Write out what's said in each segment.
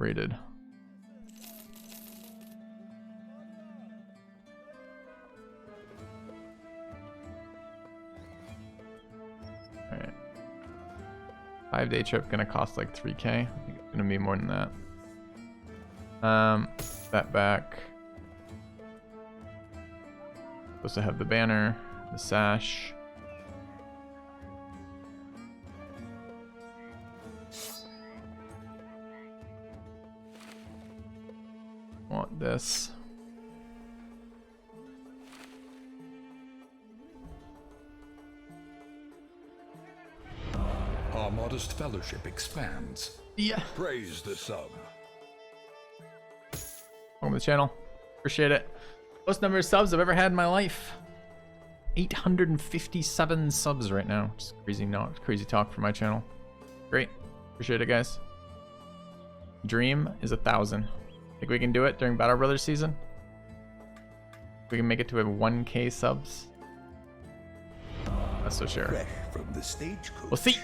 rated. Alright. 5-day trip gonna cost like 3K. I think it's gonna be more than that. That back. Supposed to have the banner, the sash. Want this. Our modest fellowship expands. Yeah. Praise the sub. Welcome to the channel. Appreciate it. Most number of subs I've ever had in my life. 857 subs right now. Just crazy talk for my channel. Great. Appreciate it, guys. Dream is 1,000. Think we can do it during Battle Brothers season? We can make it to a 1K subs. Not so sure. Fresh from the stagecoach. We'll see.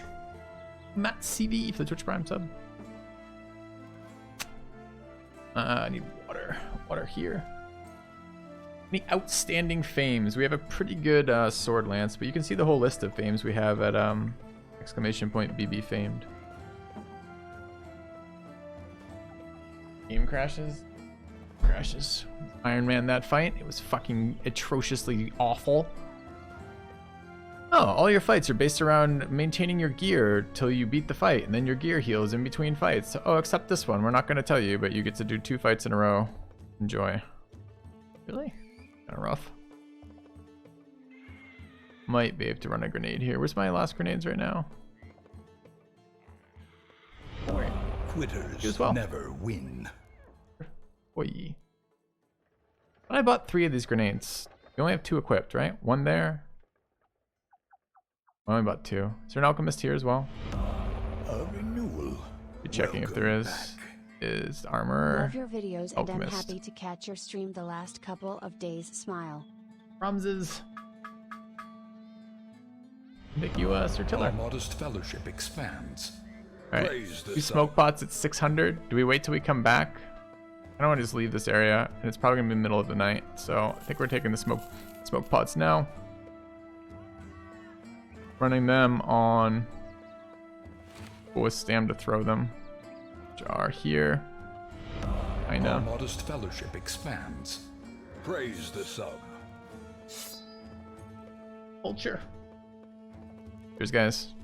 Matt CV for the Twitch Prime sub. I need water. Water here. Any outstanding fames? We have a pretty good sword lance, but you can see the whole list of fames we have at !BB famed. Game crashes. Iron Man that fight. It was fucking atrociously awful. Oh, all your fights are based around maintaining your gear till you beat the fight, and then your gear heals in between fights. Oh, except this one. We're not going to tell you, but you get to do 2 fights in a row. Enjoy. Really? Kind of rough. Might be able to run a grenade here. Where's my last grenades right now? Quitters well. never win. Boy. But I bought 3 of these grenades. We only have 2 equipped, right? 1 there. I only bought 2. Is there an alchemist here as well? A renewal. Be checking if there is. Back. Is armor. Love your videos and I'm alchemist. happy to catch your stream the last couple of days. Smile. Ramses. Make you Sir Our Tiller. modest fellowship expands. Alright. Praise the 2 sub. smoke pots at 600. Do we wait till we come back? I don't want to just leave this area, and it's probably gonna be the middle of the night. So I think we're taking the smoke pots now. Running them on with stam to throw them, which are here. I know. Our modest fellowship expands. Praise the sub. Culture. Cheers, guys.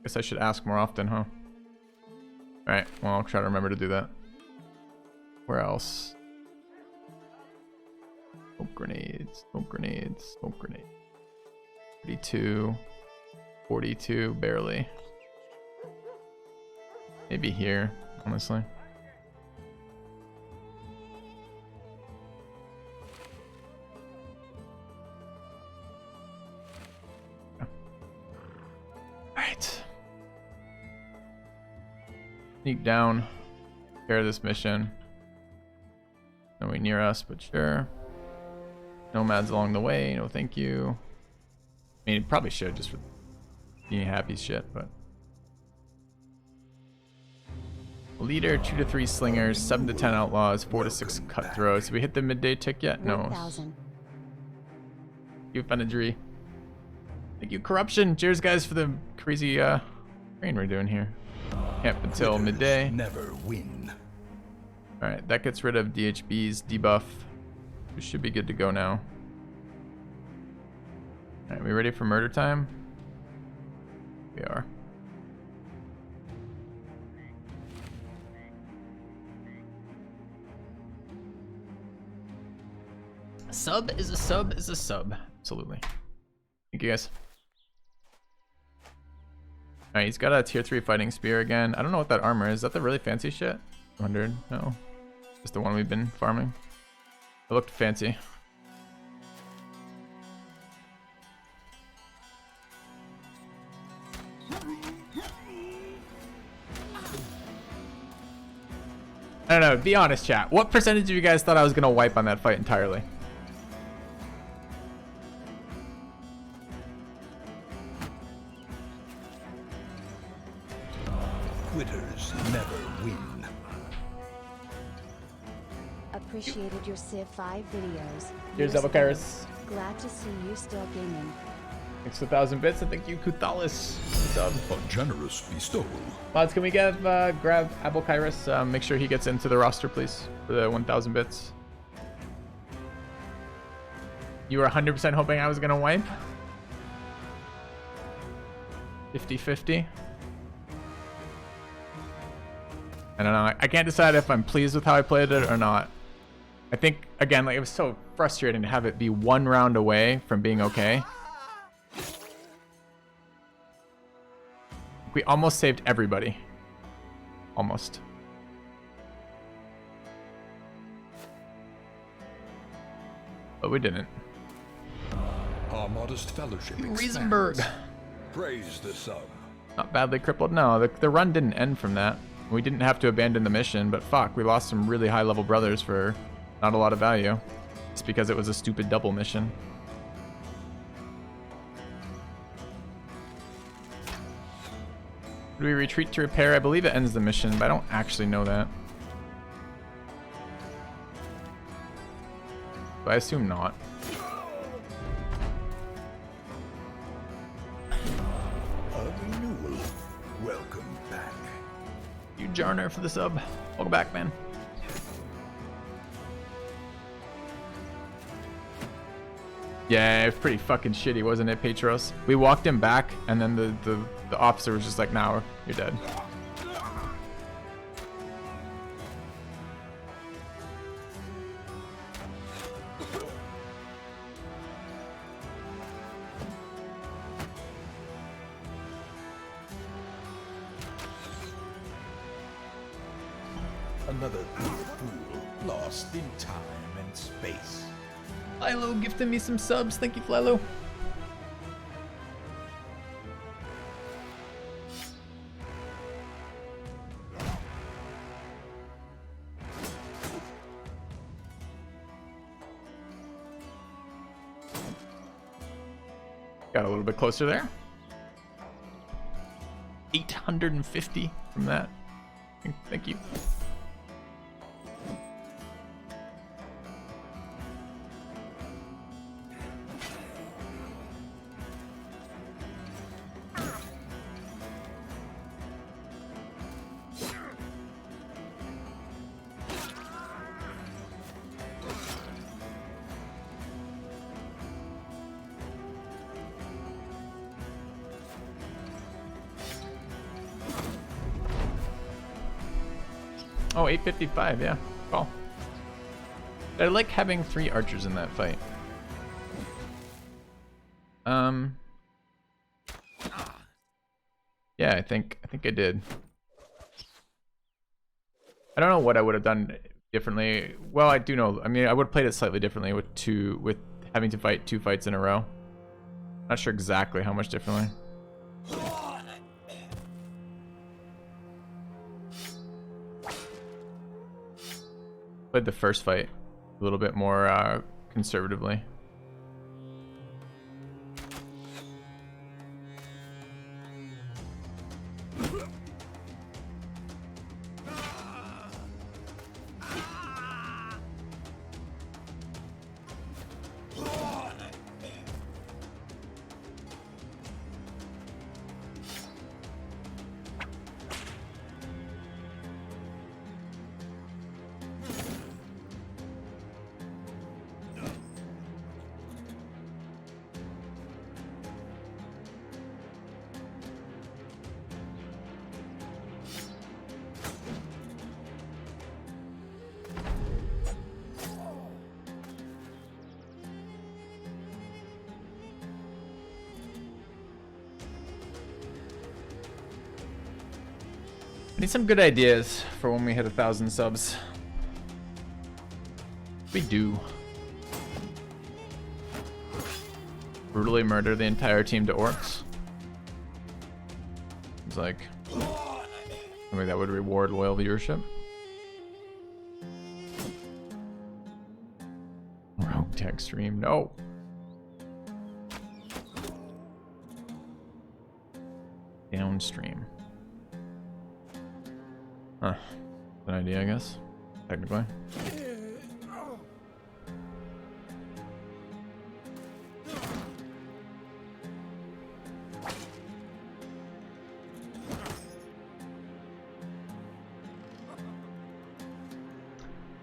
Guess I should ask more often, huh? Alright, well, I'll try to remember to do that. Where else? Smoke grenades, smoke grenades, smoke grenades. 32, 42, barely. Maybe here, honestly. Alright. Sneak down. Prepare this mission. Nowhere near us, but sure. Nomads along the way. No, thank you. I mean, it probably should just for being happy shit, but. Leader, 2 to 3 slingers, 7 to 10 outlaws, 4 to 6 cutthroats. Did we hit the midday tick yet? No. 1,000. You Benadry. Thank you, Corruption. Cheers, guys, for the crazy train we're doing here. Camp until Quitters midday. never win. Alright, that gets rid of DHB's debuff. We should be good to go now. Alright, we ready for murder time? We are. A sub is a sub is a sub. Absolutely. Thank you, guys. Alright, he's got a tier 3 fighting spear again. I don't know what that armor is. Is that the really fancy shit? 100? No. Just the one we've been farming. It looked fancy. I don't know, be honest, chat. What percentage of you guys thought I was gonna wipe on that fight entirely? Quitters never win. appreciated your Civ 5 videos. Here's Years ago. Avokairos. Glad to see you still gaming. Thanks for 1,000 bits, and thank you, Kuthalis. Sub. A generous bestowal. Mods, can we grab Avokairos? Make sure he gets into the roster, please, for the 1,000 bits. You were 100% hoping I was gonna wipe? 50-50? I don't know. I can't decide if I'm pleased with how I played it or not. I think, again, like, it was so frustrating to have it be one round away from being okay. We almost saved everybody. Almost. But we didn't. Our modest fellowship expands. Riesenberg. Praise the sun. Not badly crippled. No, the run didn't end from that. We didn't have to abandon the mission, but fuck, we lost some really high level brothers for not a lot of value. Just because it was a stupid double mission. Do we retreat to repair? I believe it ends the mission, but I don't actually know that. But I assume not. A renewal. Welcome back. You Jarner for the sub. Welcome back, man. Yeah, it was pretty fucking shitty, wasn't it, Petros? We walked him back, and then the officer was just like, "Nah, you're dead." Another good fool lost in time and space. Lilo gifted me some subs. Thank you, Lilo. Got a little bit closer there. 850 from that. Thank you. Oh, 855, yeah. Cool. I like having 3 archers in that fight. Yeah, I think I did. I don't know what I would have done differently. Well, I do know. I mean, I would have played it slightly differently with having to fight 2 fights in a row. Not sure exactly how much differently. Played the first fight a little bit more conservatively. Need some good ideas for when we hit 1,000 subs. We do. Brutally murder the entire team to orcs. It's like something that would reward loyal viewership. Rogue tech stream, no. Downstream. Huh. An idea, I guess. Technically.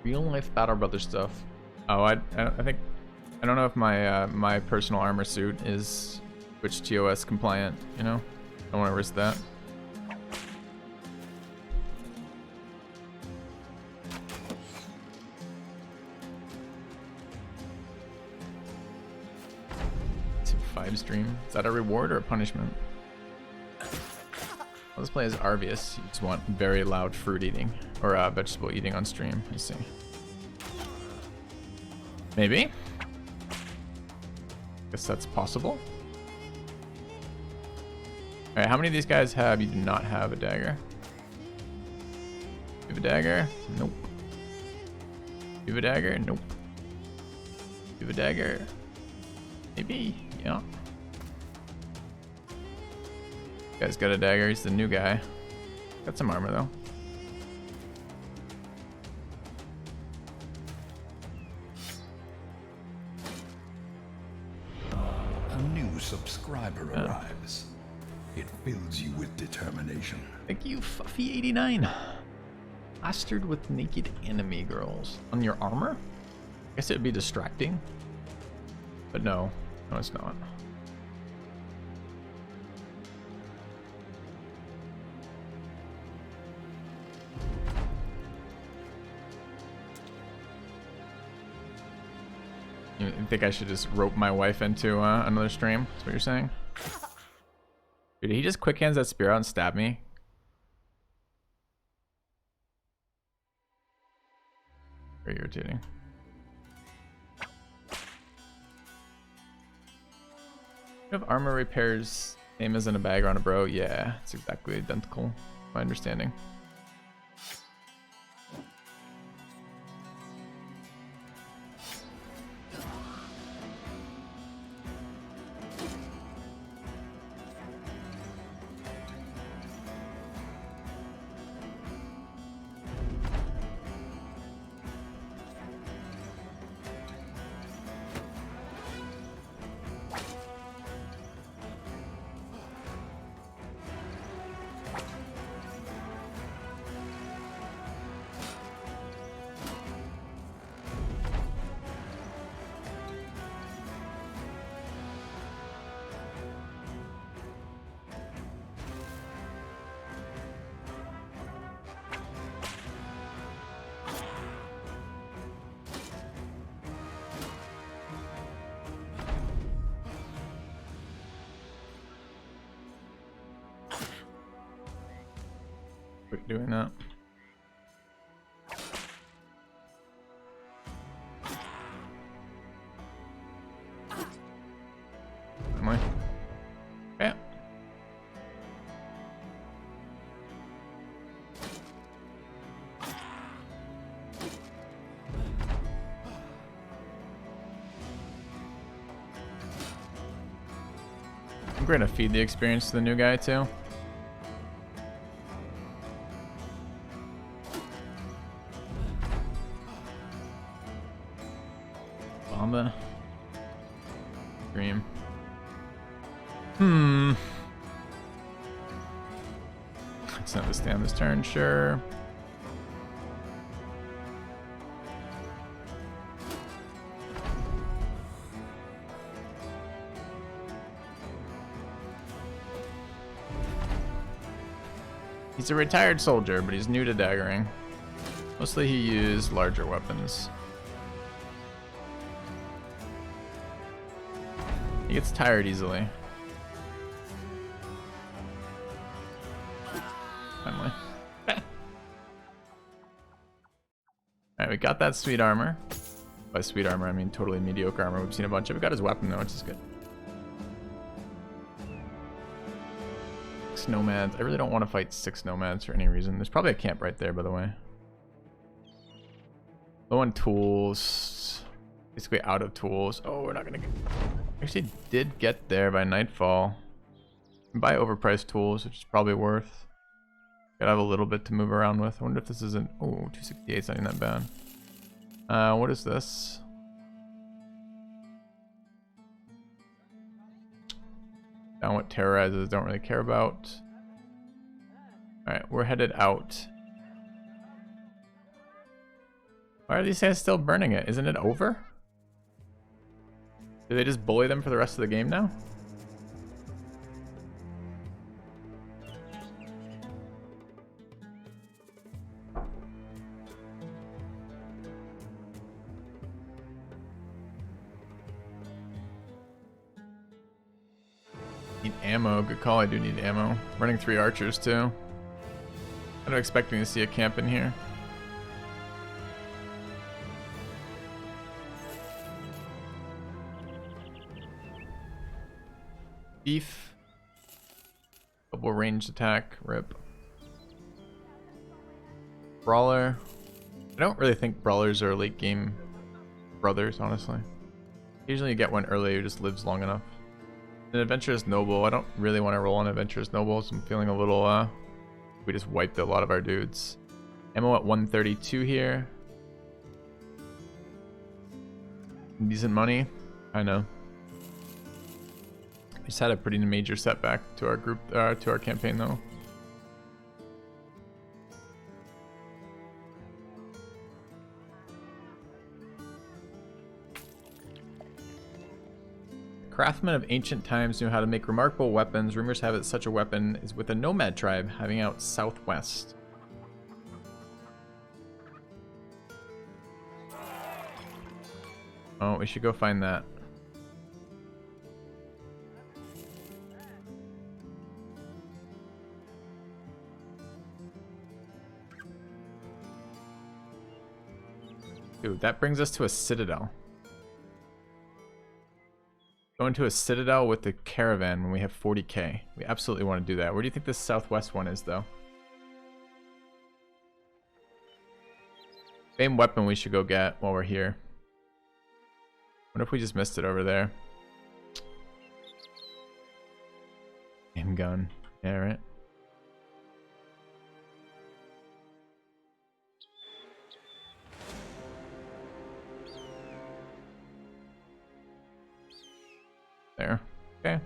Real life Battle Brother stuff. Oh, I think I don't know if my my personal armor suit is Twitch TOS compliant. You know, I don't want to risk that. Stream. Is that a reward or a punishment? Let's play as Arvius. You just want very loud fruit eating or vegetable eating on stream. Let's see. Maybe. Guess that's possible. All right, how many of these guys have? You do not have a dagger. You have a dagger? Nope. You have a dagger? Nope. You have a dagger? Maybe. Yeah. Guy's got a dagger. He's the new guy. Got some armor though. A new subscriber arrives. It fills you with determination. Thank you, Fuffy89. Plastered with naked enemy girls. On your armor? I guess it would be distracting. But no. No, it's not. You think I should just rope my wife into another stream? That's what you're saying? Dude, he just quick hands that spear out and stab me. Very irritating. You have armor repairs same as in a bag or on a bro? Yeah, it's exactly identical, my understanding. Quit doing that. Am I? Yeah. I'm going to feed the experience to the new guy too. Bomba. Dream. Let's not withstand this turn, sure. He's a retired soldier, but he's new to daggering. Mostly he used larger weapons. He gets tired easily. Finally. Alright, we got that sweet armor. By sweet armor, I mean totally mediocre armor. We've seen a bunch of it. We got his weapon though, which is good. Nomads. I really don't want to fight 6 nomads for any reason. There's probably a camp right there, by the way. Low on tools. Basically out of tools. Oh, we're not gonna get... Actually did get there by nightfall. Buy overpriced tools, which is probably worth. Gotta have a little bit to move around with. I wonder if this isn't... Oh, 268's not even that bad. What is this? Down what terrorizes, don't really care about. Alright, we're headed out. Why are these guys still burning it? Isn't it over? Do they just bully them for the rest of the game now? Need ammo. Good call. I do need ammo. Running 3 archers too. I'm not expecting to see a camp in here. Beef. Double ranged attack. Rip. Brawler. I don't really think brawlers are late game brothers, honestly. Usually you get one early who just lives long enough. An adventurous noble. I don't really want to roll on adventurous noble, so I'm feeling a little we just wiped a lot of our dudes. Ammo at 132 here. Decent money. I know. We just had a pretty major setback to our group, to our campaign though. Craftsmen of ancient times knew how to make remarkable weapons. Rumors have it such a weapon is with a nomad tribe having out southwest. Oh, we should go find that. Dude, that brings us to a citadel. Go into a citadel with the caravan when we have 40k. We absolutely want to do that. Where do you think this southwest one is, though? Same weapon we should go get while we're here. What if we just missed it over there? Same gun. Yeah, right. There. Okay.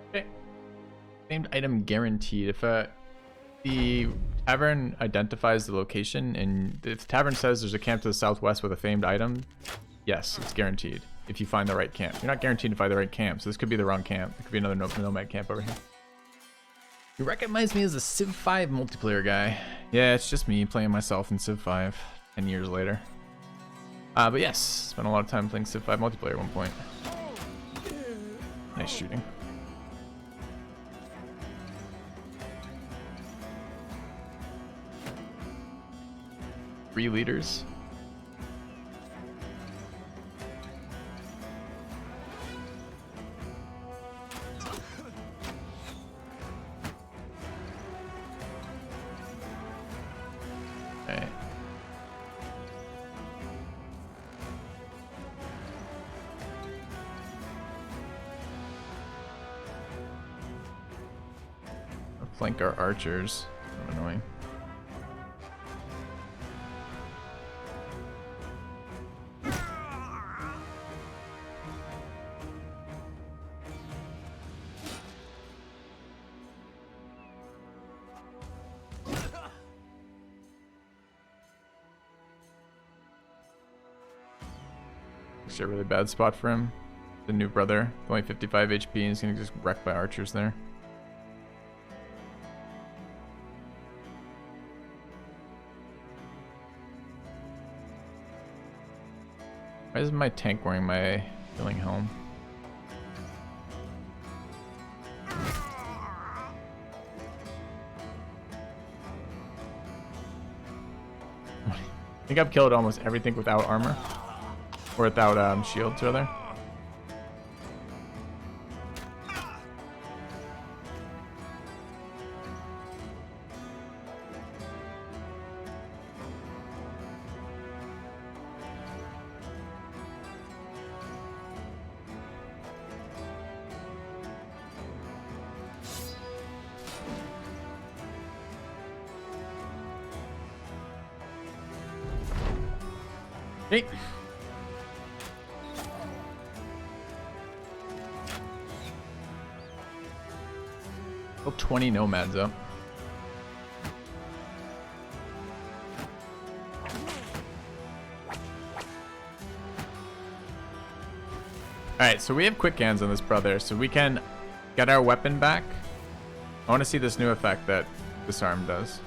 Okay. Named item guaranteed. If the tavern identifies the location and if the tavern says there's a camp to the southwest with a famed item, yes, it's guaranteed. If you find the right camp. You're not guaranteed to find the right camp, so this could be the wrong camp. It could be another nomad camp over here. You recognize me as a Civ 5 multiplayer guy. Yeah, it's just me playing myself in Civ 5 10 years later. But yes, spent a lot of time playing Civ 5 multiplayer at one point. Nice shooting. Three leaders. Okay. I'll flank our archers. So annoying. A really bad spot for him. The new brother, only 55 HP, and he's gonna just wrecked by archers there. Why is my tank wearing my healing helm? I think I've killed almost everything without armor. Or without shields, rather. Hey. Still 20 nomads up. Alright, so we have quick hands on this brother, so we can get our weapon back. I want to see this new effect that disarm does.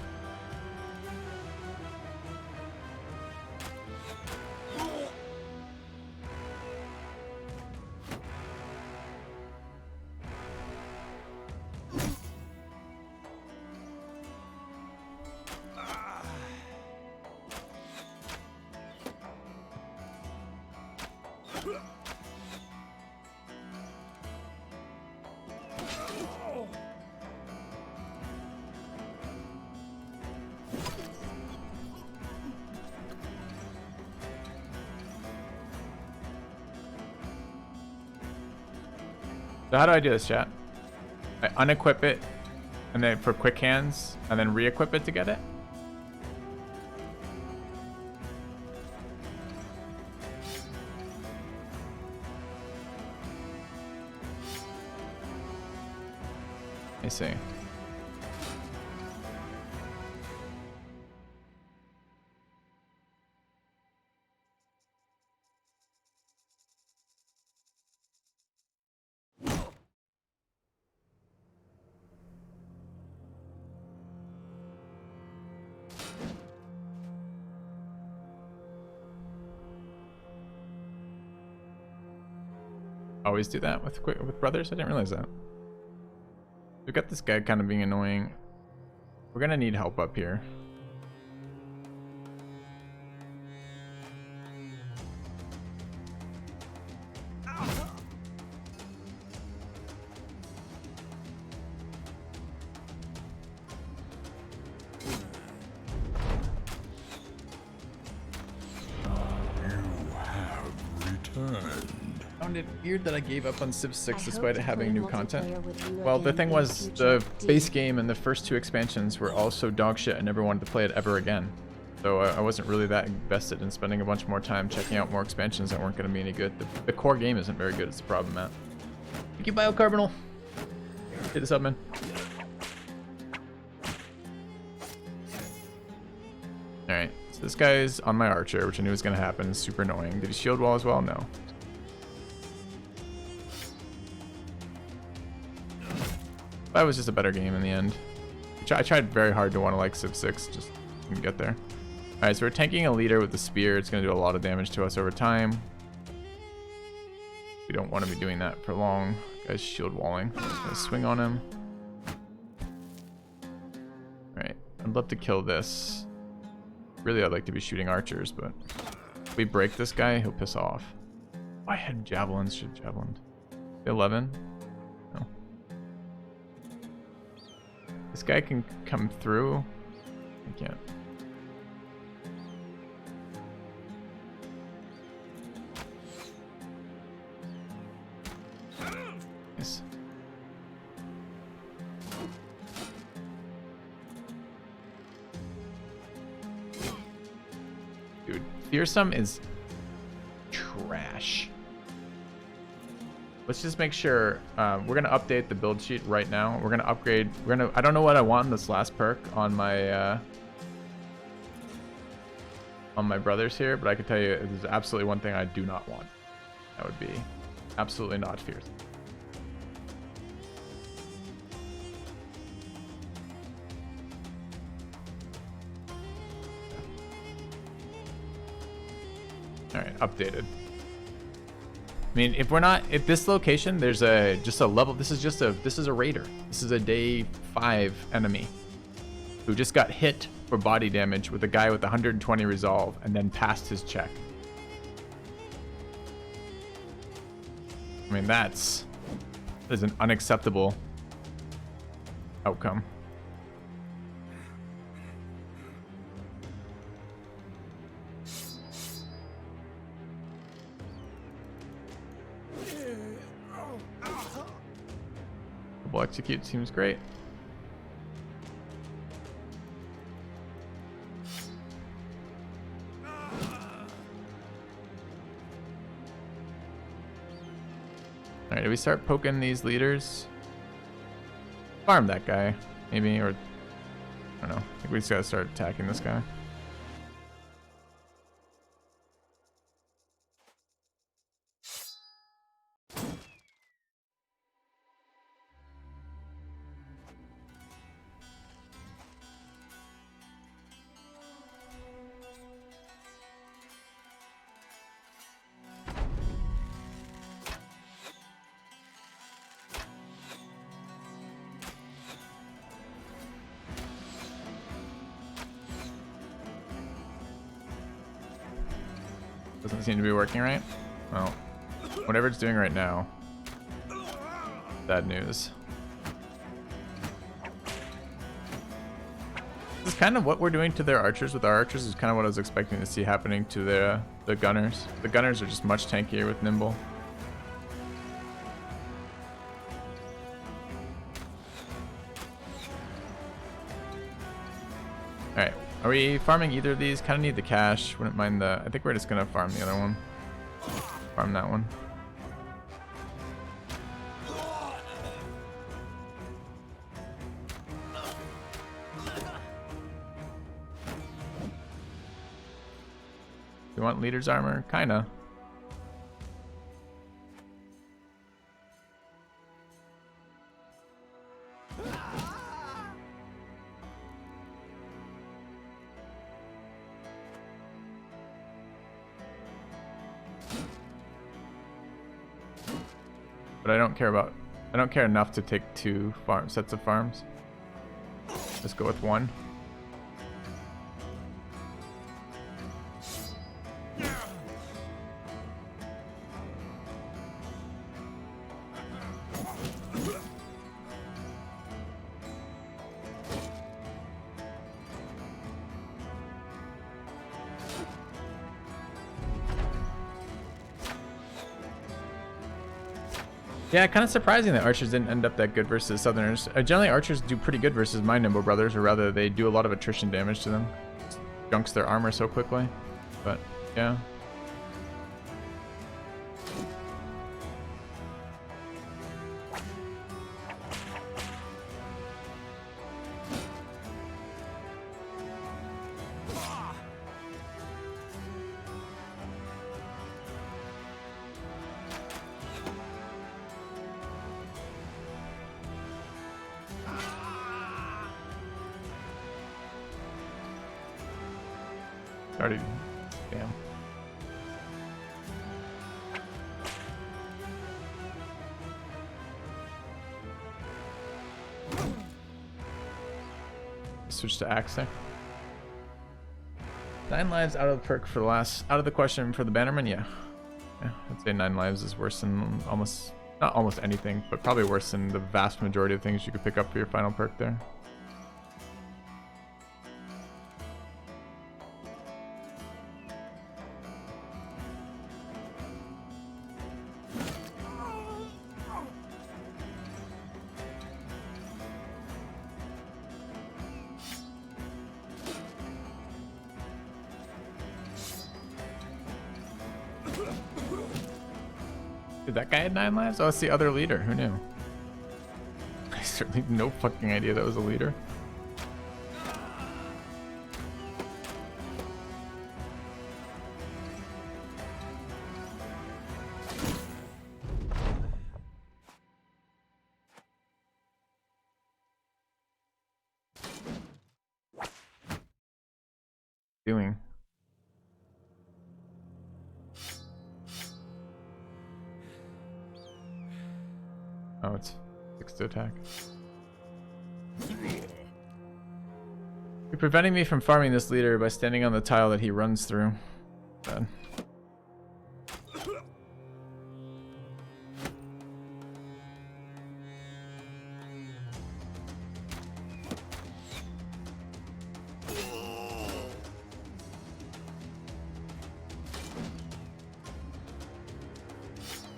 So how do I do this, chat? I unequip it, and then for quick hands, and then re-equip it to get it? I see. Always do that with brothers? I didn't realize that. We've got this guy kind of being annoying. We're gonna need help up here. Found it weird that I gave up on Civ 6 despite it having new content. Well, the thing was, the base game and the first 2 expansions were all so dog shit I never wanted to play it ever again. So I wasn't really that invested in spending a bunch more time checking out more expansions that weren't going to be any good. The core game isn't very good, it's the problem, Matt. Thank you, Biocarbonal. Hit this up, man. Alright, so this guy's on my archer, which I knew was going to happen. It's super annoying. Did he shield wall as well? No. That was just a better game in the end. I tried very hard to want to like Civ 6, just didn't get there. Alright, so we're tanking a leader with the spear. It's going to do a lot of damage to us over time. We don't want to be doing that for long. Guy's shield walling. I'm just going to swing on him. Alright, I'd love to kill this. Really, I'd like to be shooting archers, but if we break this guy, he'll piss off. Oh, I had javelins. Should have javelined. 11? No. This guy can come through. I can't. Nice. Dude, fearsome is trash. Let's just make sure we're gonna update the build sheet right now. We're gonna upgrade. I don't know what I want in this last perk on my brothers here, but I can tell you there's absolutely one thing I do not want. That would be absolutely not fierce. All right, updated. I mean, if we're not at this location, there's just a level. This is a raider. This is a day 5 enemy who just got hit for body damage with a guy with 120 resolve and then passed his check. I mean, that is an unacceptable outcome. Double execute seems great. Alright, do we start poking these leaders? Farm that guy, maybe, or I don't know. I think we just gotta start attacking this guy. Doesn't seem to be working right. Well, whatever it's doing right now. Bad news. This is kind of what we're doing to their archers with our archers is kind of what I was expecting to see happening to the gunners. The gunners are just much tankier with nimble. Alright, are we farming either of these? Kind of need the cash. Wouldn't mind the... I think we're just going to farm the other one. Farm that one. You want leader's armor? Kinda. But I don't care enough to take two sets of farms. Let's go with one. Yeah, kind of surprising that archers didn't end up that good versus southerners. Generally, archers do pretty good versus my nimble brothers, or rather, they do a lot of attrition damage to them. Junks their armor so quickly. But, yeah. Already, damn. Switch to axe there. 9 lives out of the perk for the last, out of the question for the bannerman. Yeah, I'd say 9 lives is worse than almost, not almost anything, but probably worse than the vast majority of things you could pick up for your final perk there. Did that guy had 9 lives? Oh, it's the other leader. Who knew? I certainly had no fucking idea that was a leader. Doing. Oh, it's 6 to attack. You're preventing me from farming this leader by standing on the tile that he runs through. Bad.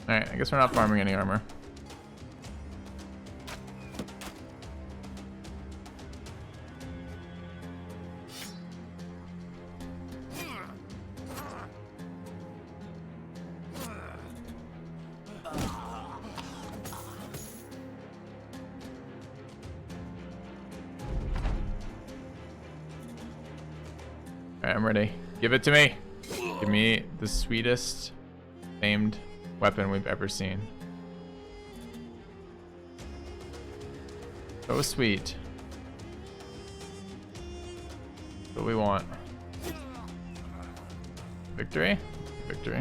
Alright, I guess we're not farming any armor. Alright, I'm ready. Give it to me. Give me the sweetest famed weapon we've ever seen. So sweet. That's what we want. Victory? Victory.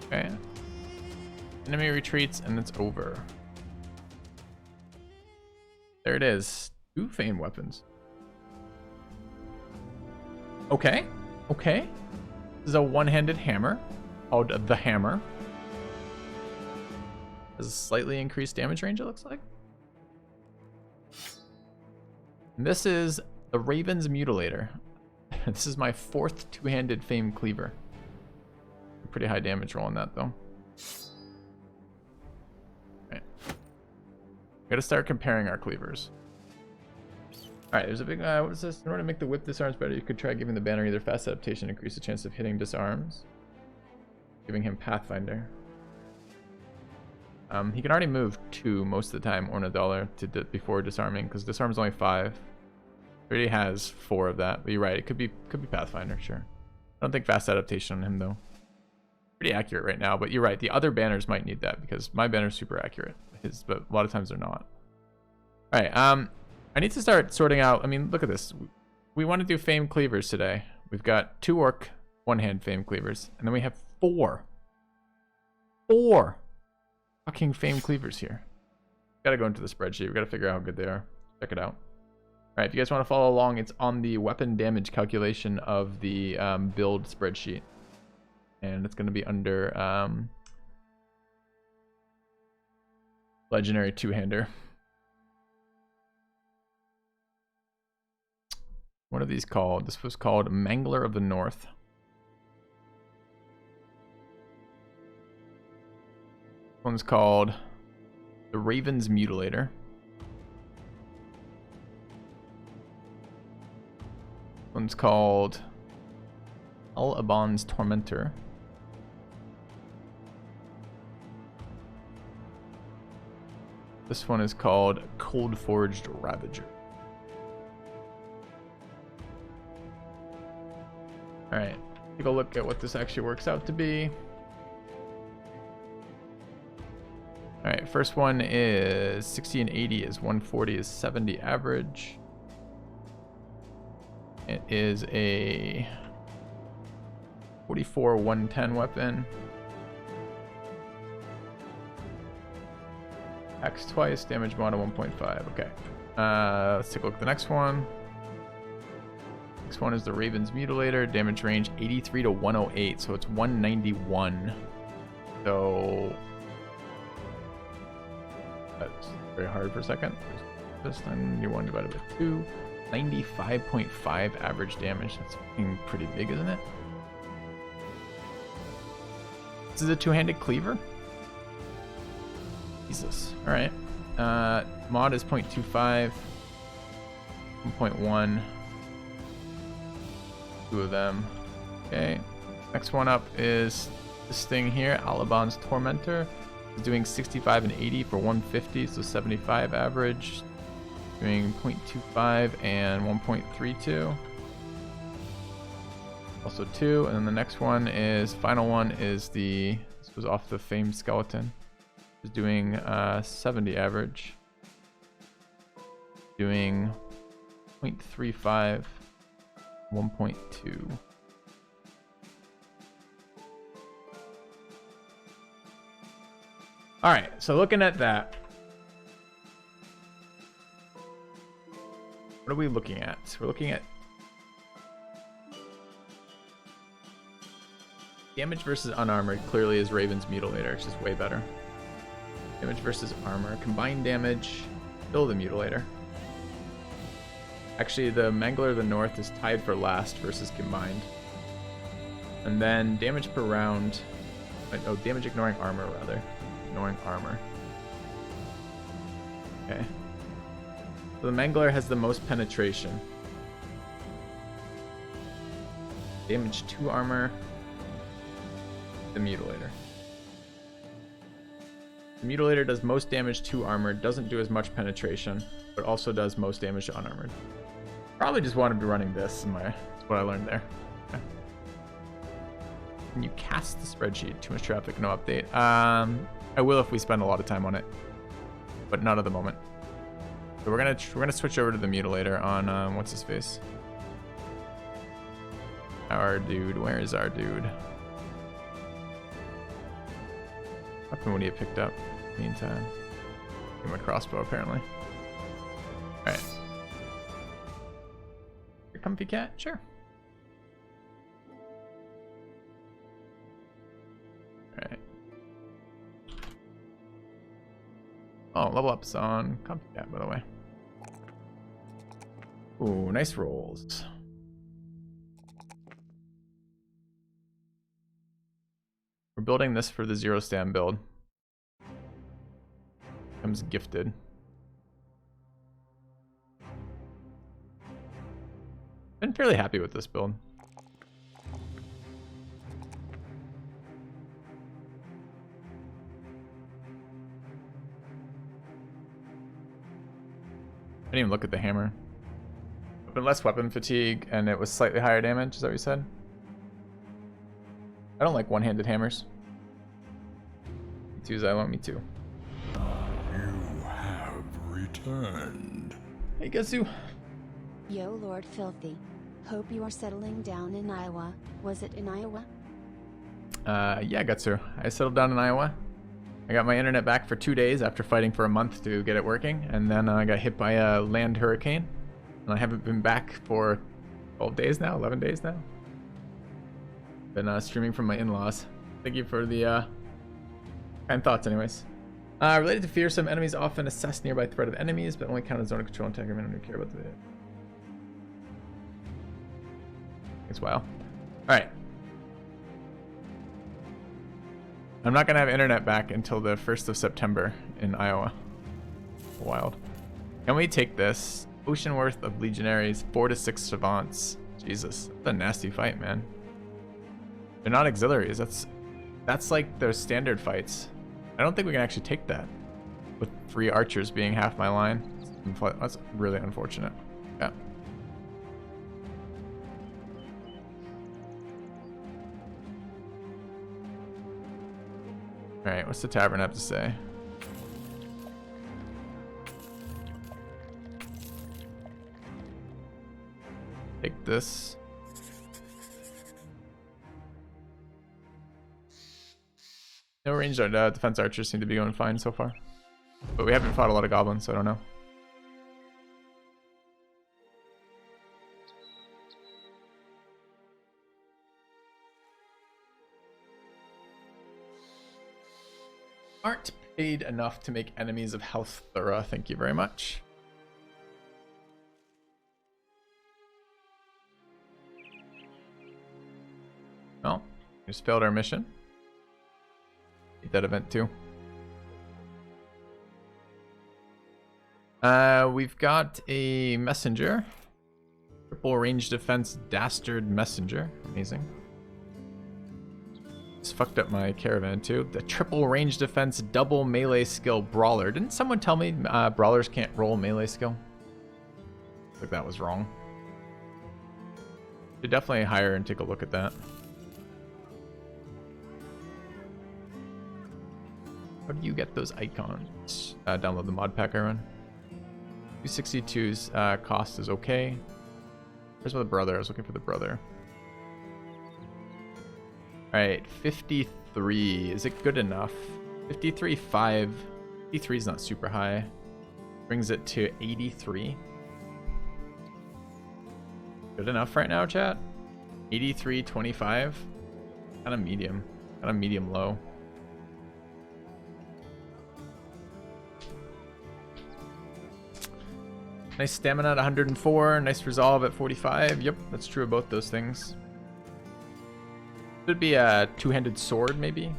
Okay. Enemy retreats and it's over. There it is. 2 famed weapons. Okay. Okay. This is a one-handed hammer called the Hammer. Has a slightly increased damage range, it looks like. And this is the Raven's Mutilator. This is my 4th 2-handed famed cleaver. Pretty high damage roll on that though. Alright. Gotta start comparing our cleavers. Alright, there's a big what is this? In order to make the whip disarms better, you could try giving the banner either fast adaptation, increase the chance of hitting disarms. Giving him Pathfinder. He can already move 2 most of the time, or $1 to before disarming, because disarm's only 5. He already has 4 of that, but you're right, it could be Pathfinder, sure. I don't think fast adaptation on him though. Pretty accurate right now, but you're right, the other banners might need that because my banner's super accurate. His, but a lot of times they're not. Alright, I need to start sorting out, I mean, look at this. We want to do famed cleavers today. We've got 2 orc, 1-hand famed cleavers, and then we have 4 fucking famed cleavers here. Gotta go into the spreadsheet, we gotta figure out how good they are. Check it out. Alright, if you guys want to follow along, it's on the weapon damage calculation of the build spreadsheet. And it's going to be under legendary 2-hander. What are these called? This was called Mangler of the North. This one's called the Raven's Mutilator. This one's called Al-Aban's Tormentor. This one is called Cold Forged Ravager. Alright, take a look at what this actually works out to be. Alright, first one is 60 and 80 is 140 is 70 average. It is a 44 110 weapon. X twice, damage mod of 1.5. Okay. Let's take a look at the next one. Next one is the Raven's Mutilator. Damage range 83 to 108, so it's 191. So that's very hard for a second. This time you 1 divided by 2. 95.5 average damage. That's fucking pretty big, isn't it? This is a 2-handed cleaver. Jesus. Alright. Mod is 0.25. 1.1. 2 of them. Okay. Next one up is this thing here. Al-Aban's Tormentor. It's doing 65 and 80 for 150, so 75 average. Doing 0.25 and 1.32. Also 2. And then the next one is, final one is the, this was off the famed skeleton. Is doing 70 average. Doing 0.35, 1.2. All right, so looking at that, what are we looking at? We're looking at damage versus unarmored. Clearly is Raven's Mutilator, which is way better. Damage versus armor. Combined damage, still the Mutilator. Actually, the Mangler of the North is tied for last versus combined. And then damage per round. Oh, damage ignoring armor, rather. Ignoring armor. Okay. So the Mangler has the most penetration. Damage 2 armor. The Mutilator. The Mutilator does most damage to armor, doesn't do as much penetration, but also does most damage to unarmored. Probably just want to be running this. That's what I learned there. Okay. Can you cast the spreadsheet? Too much traffic, no update. I will if we spend a lot of time on it, but not at the moment. So we're gonna switch over to the mutilator on what's his face? Our dude. Where is our dude? Weapon would he have picked up? Meantime, give him a crossbow apparently. All right. Your comfy cat, sure. All right. Oh, level up's on comfy cat, by the way. Ooh, nice rolls. We're building this for the zero stand build. Comes gifted. Been fairly happy with this build. I didn't even look at the hammer. But less weapon fatigue, and it was slightly higher damage, is that what you said? I don't like one-handed hammers. Me too, I want me too. You have returned. Hey, Gazu. Yo, Lord Filthy. Hope you are settling down in Iowa. Was it in Iowa? Yeah, Gutsu. I settled down in Iowa. I got my internet back for 2 days after fighting for a month to get it working, and then I got hit by a land hurricane, and I haven't been back for 12 days now, 11 days now. Been streaming from my in-laws. Thank you for the kind thoughts, anyways. Related to fear, some enemies often assess nearby threat of enemies, but only count as zone of control and tag them who care about the. It's wild. All right. I'm not gonna have internet back until the 1st of September in Iowa. Wild. Can we take this? Ocean worth of legionaries, 4 to 6 savants. Jesus, that's a nasty fight, man. They're not auxiliaries. That's like their standard fights. I don't think we can actually take that with 3 archers being half my line. That's really unfortunate. Yeah. All right, what's the tavern have to say? Take this. No ranged defense archers seem to be going fine so far. But we haven't fought a lot of goblins, so I don't know. Aren't paid enough to make enemies of health thorough. Thank you very much. Well, we just failed our mission. Need that event too. We've got a messenger. Triple range defense dastard messenger. Amazing. It's fucked up my caravan too. The triple range defense double melee skill brawler. Didn't someone tell me brawlers can't roll melee skill? I think that was wrong. Should definitely hire and take a look at that. How do you get those icons? Download the mod pack I run. 262's cost is okay. Where's my brother? I was looking for the brother. Alright, 53. Is it good enough? 53.5. 53 is not super high. Brings it to 83. Good enough right now, chat? 83.25. Kind of medium. Kind of medium low. Nice stamina at 104, nice resolve at 45. Yep, that's true of both those things. Should be a two-handed sword, maybe.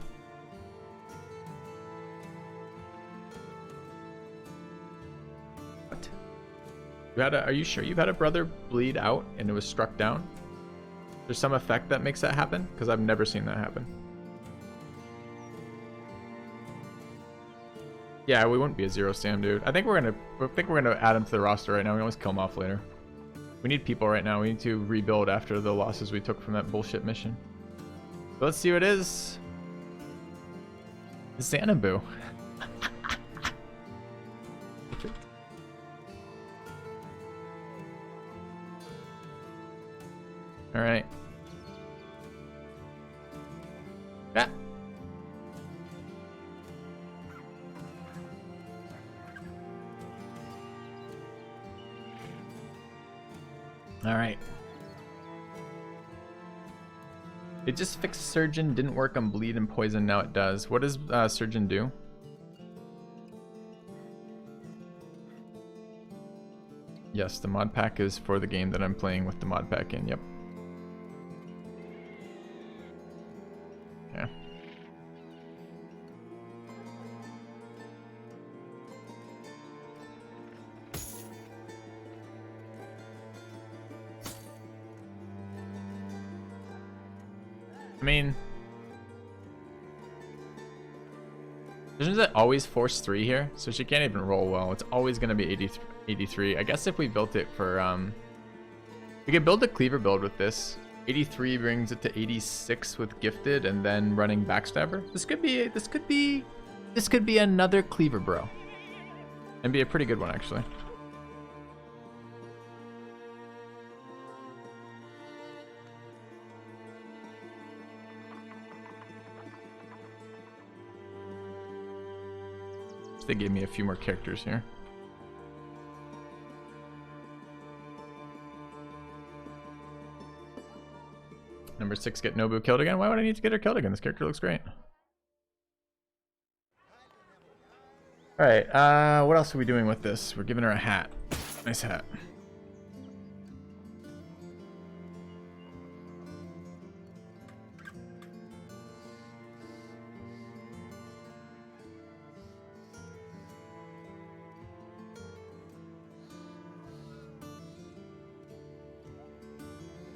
What? Are you sure you've had a brother bleed out and it was struck down? There's some effect that makes that happen? Because I've never seen that happen. Yeah, we wouldn't be a zero stam, dude. I think we're gonna add him to the roster right now. We can always kill him off later. We need people right now. We need to rebuild after the losses we took from that bullshit mission. So let's see what it is. Xanadu. All right. Ah. All right. It just fixed Surgeon, didn't work on Bleed and Poison, now it does. What does Surgeon do? Yes, the mod pack is for the game that I'm playing with the mod pack in, yep. Okay. I mean, isn't it always force 3 here? So she can't even roll well. It's always going to be 83. I guess if we built it for, we could build a cleaver build with this. 83 brings it to 86 with gifted and then running backstabber. This could be another cleaver bro. And be a pretty good one actually. They gave me a few more characters here. Number 6, get Nobu killed again. Why would I need to get her killed again? This character looks great. All right, what else are we doing with this? We're giving her a hat. Nice hat.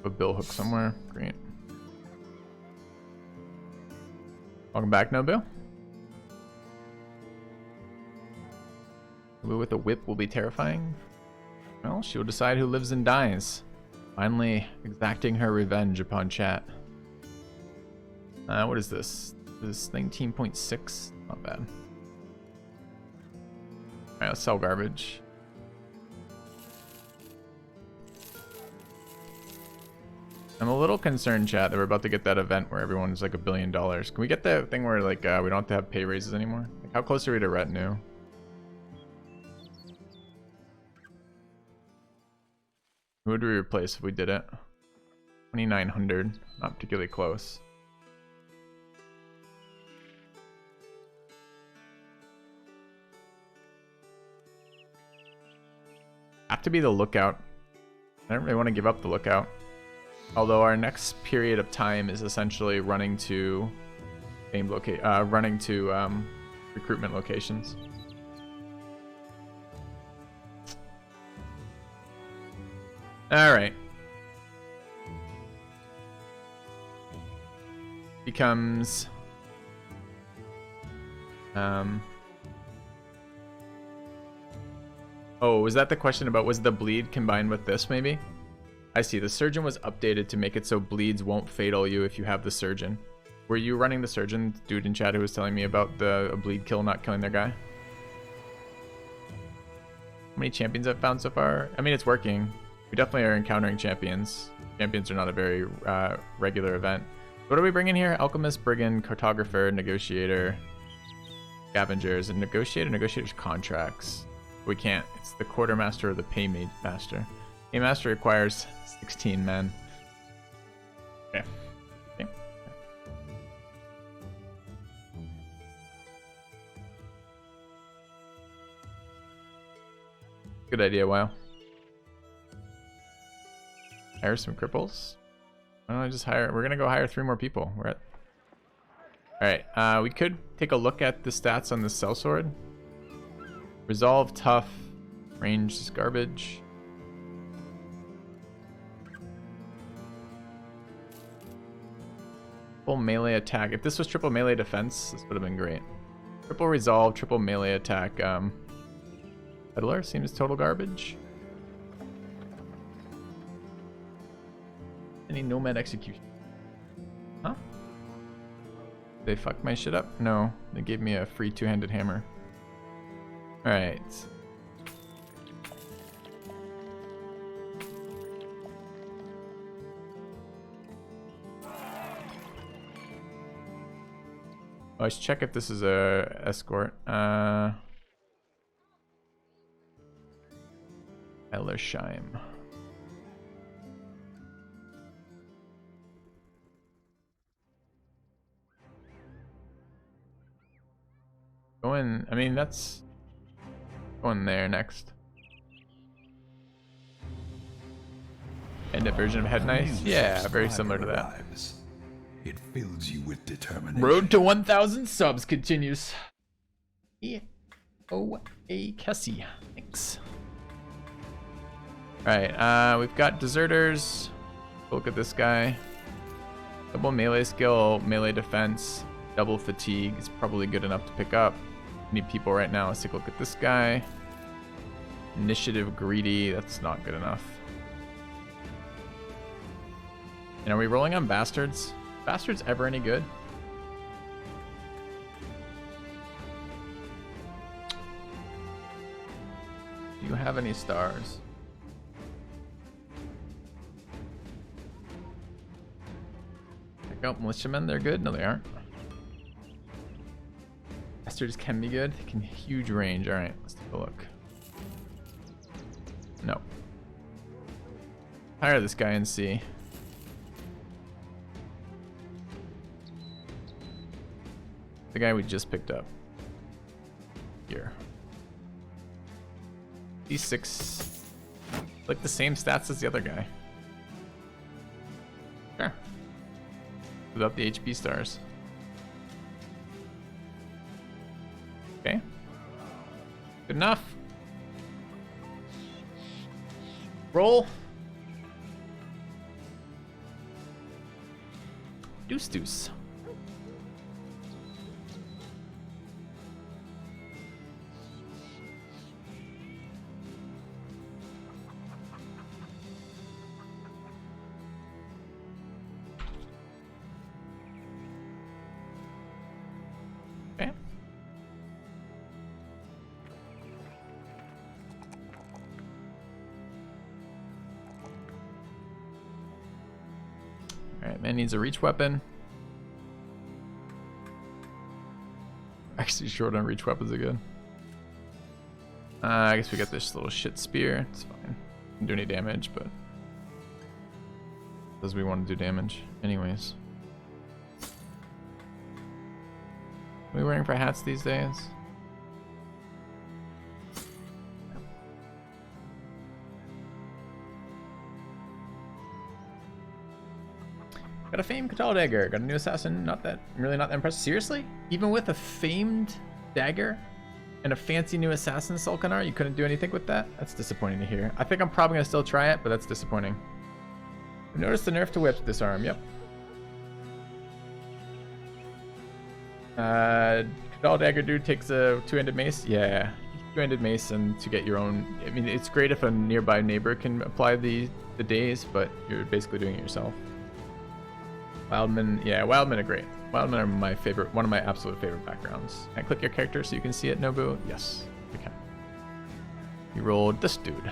A bill hook somewhere. Great. Welcome back, Nobu. Nobu with a whip will be terrifying. Well, she will decide who lives and dies. Finally exacting her revenge upon chat. What is this? This is 19.6. Not bad. Alright, let's sell garbage. I'm a little concerned, chat, that we're about to get that event where everyone's like $1 billion. Can we get that thing where like we don't have to have pay raises anymore? Like, how close are we to retinue? Who would we replace if we did it? 2,900. Not particularly close. Have to be the lookout. I don't really want to give up the lookout. Although our next period of time is essentially running to recruitment locations. All right. Becomes oh, was that the question about was the bleed combined with this maybe? I see. The surgeon was updated to make it so bleeds won't fatal you if you have the surgeon. Were you running the surgeon, dude in chat who was telling me about a bleed kill not killing their guy? How many champions I've found so far? I mean, it's working. We definitely are encountering champions. Champions are not a very regular event. What are we bringing here? Alchemist, Brigand, Cartographer, Negotiator, Scavengers, and Negotiator's contracts. We can't. It's the Quartermaster or the Paymaster. Paymaster requires 16 men. Okay. Okay. Good idea, wow. Hire some cripples. Why don't I just hire? We're gonna go hire 3 more people. We're at. All right. We could take a look at the stats on the sellsword. Resolve, tough, range is garbage. Triple melee attack. If this was triple melee defense, this would have been great. Triple resolve, triple melee attack. Peddler seems total garbage. any nomad execution. Huh? They fucked my shit up? No, they gave me a free two-handed hammer. Alright. Oh, I should check if this is a escort. Ellersheim. Going, I mean, that's going there next. End up version of Head Nice? Yeah, very similar to that. It fills you with determination. Road to 1,000 subs continues. E-O-A Kessie. Thanks. Alright, we've got deserters. Look at this guy. Double melee skill, melee defense, double fatigue is probably good enough to pick up. Need people right now. Let's take a look at this guy. Initiative greedy, that's not good enough. And are we rolling on bastards? Bastards ever any good? Do you have any stars? Check out militiamen, they're good? No, they aren't. Bastards can be good. They can huge range. Alright, let's take a look. No. Hire this guy and see. The guy we just picked up. Here. D6. Like the same stats as the other guy. Sure. Without the HP stars. Okay. Good enough. Roll. Deuce deuce. Okay. Alright, man needs a reach weapon. Actually short on reach weapons again. I guess we got this little shit spear. It's fine. Didn't do any damage, but does we want to do damage anyways. Are we wearing for hats these days? Got a famed Katal dagger. Got a new assassin. Not that impressed. Seriously? Even with a famed dagger and a fancy new assassin Sulkanar, you couldn't do anything with that? That's disappointing to hear. I think I'm probably gonna still try it, but that's disappointing. I noticed the nerf to whip this arm. Yep. Katal dagger dude takes a two-handed mace. Yeah, two-handed mace, and to get your own. I mean, it's great if a nearby neighbor can apply the daze, but you're basically doing it yourself. Wildmen, yeah, Wildmen are great. Wildmen are my favorite, one of my absolute favorite backgrounds. Can I click your character so you can see it, Nobu? Yes, you can. You rolled this dude.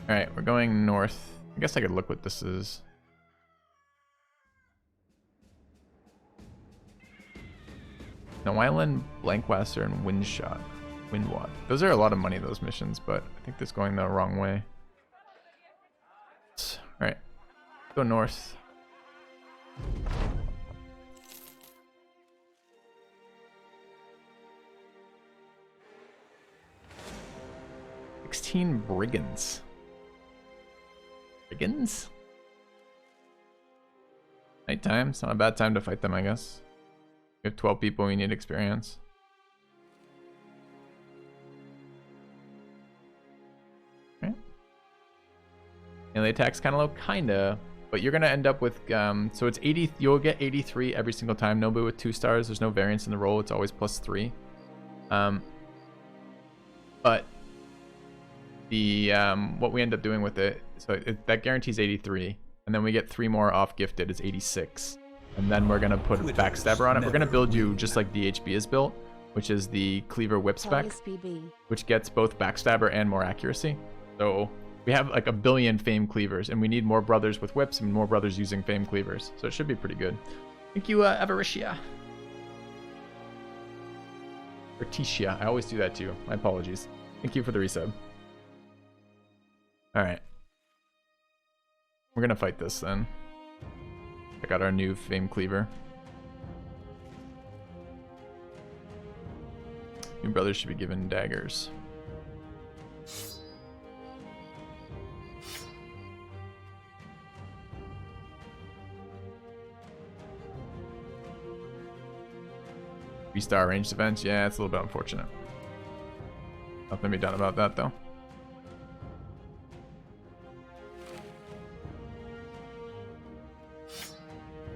Alright, we're going north. I guess I could look what this is. Now, Wyland, Blankwasser, and Windwad. Those are a lot of money, those missions, but I think that's going the wrong way. Alright, go north. Brigands. Brigands? Nighttime? It's not a bad time to fight them, I guess. We have 12 people, we need experience. Okay. Melee attack's kind of low, kinda. But you're gonna end up with so it's 80. You'll get 83 every single time. Nobody with 2 stars. There's no variance in the roll. It's always +3. But the what we end up doing with it, so that guarantees 83, and then we get 3 more off gifted is 86, and then we're gonna put backstabber on it. We're gonna build you just like DHB is built, which is the cleaver whip spec, which gets both backstabber and more accuracy. So we have like a billion fame cleavers, and we need more brothers with whips and more brothers using fame cleavers. So it should be pretty good. Thank you, Avaricia. Or Ticia. I always do that too. My apologies. Thank you for the resub. Alright. We're gonna fight this then. Check out our new fame cleaver. New brothers should be given daggers. Three-star ranged events, yeah, it's a little bit unfortunate. Nothing to be done about that though.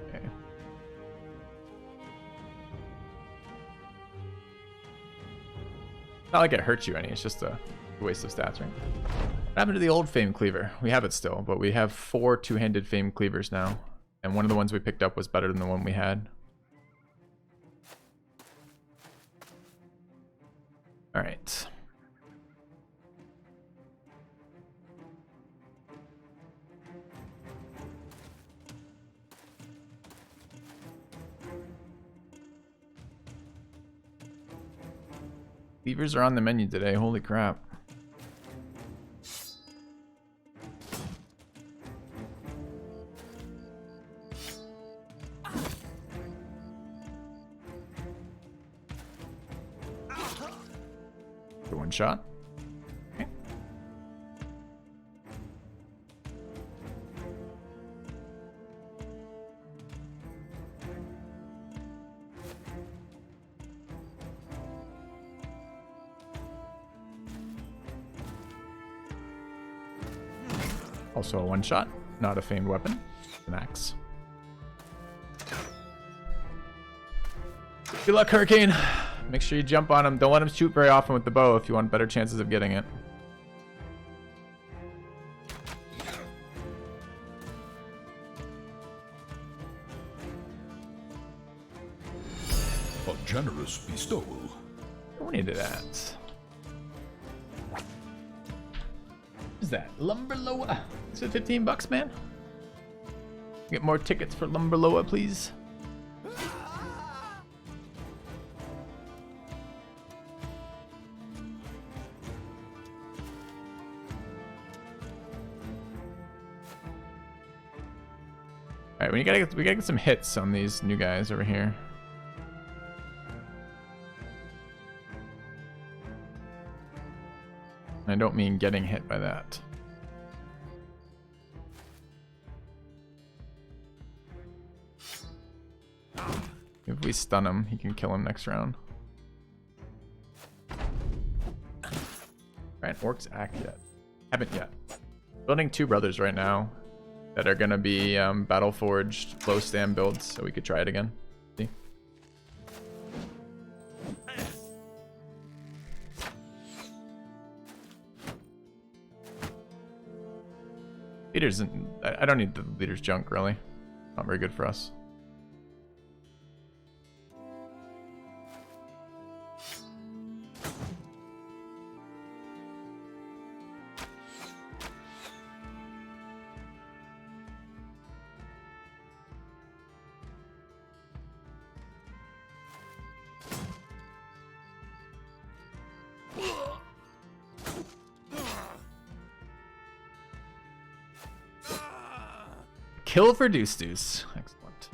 Okay. Not like it hurts you any, it's just a waste of stats, right? What happened to the old fame cleaver? We have it still, but we have 4 two-handed fame cleavers now. And one of the ones we picked up was better than the one we had. All right. Levers are on the menu today. Holy crap. One shot. Okay. Also a one shot, not a famed weapon. An axe. Good luck, Hurricane. Make sure you jump on him. Don't let him shoot very often with the bow if you want better chances of getting it. A generous bestowal. Don't need that. What is that? Lumberloa. Is it 15 bucks, man? Get more tickets for Lumberloa, please. Alright, we gotta get some hits on these new guys over here. I don't mean getting hit by that. If we stun him, he can kill him next round. Alright, orcs act yet. Haven't yet. Building 2 brothers right now that are gonna be battle forged low stand builds, so we could try it again. See? Leaders, I don't need the leader's junk really. Not very good for us. Kill for Deuce Deuce. Excellent.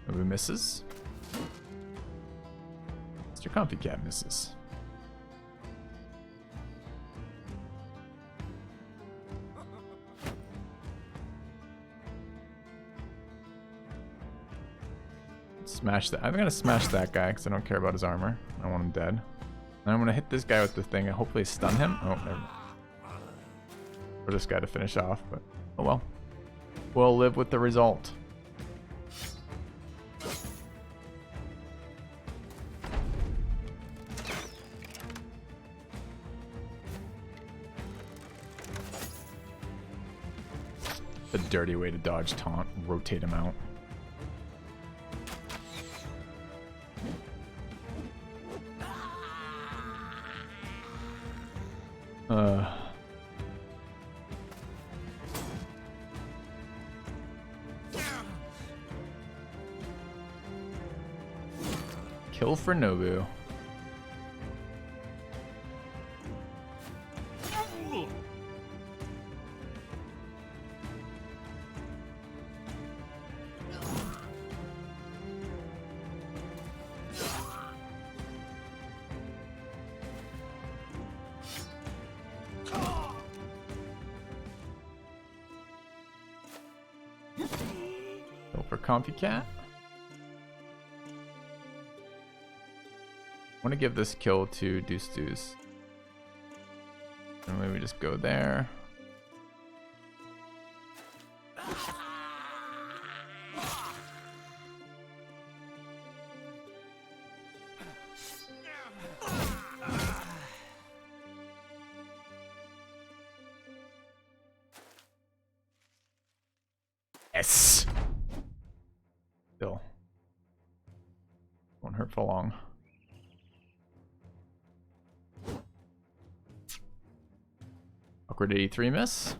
Who misses? Mr. Comfy Cat misses. Smash that. I'm gonna smash that guy because I don't care about his armor. I want him dead. And I'm gonna hit this guy with the thing and hopefully stun him. Oh, never. For this guy to finish off, but oh well. We'll live with the result. The dirty way to dodge taunt, rotate him out. Kill for Nobu. Go for Comfy Cat. I want to give this kill to Deuce Deuce. And maybe we just go there. Yes! Still. Won't hurt for long. Awkward 83 miss.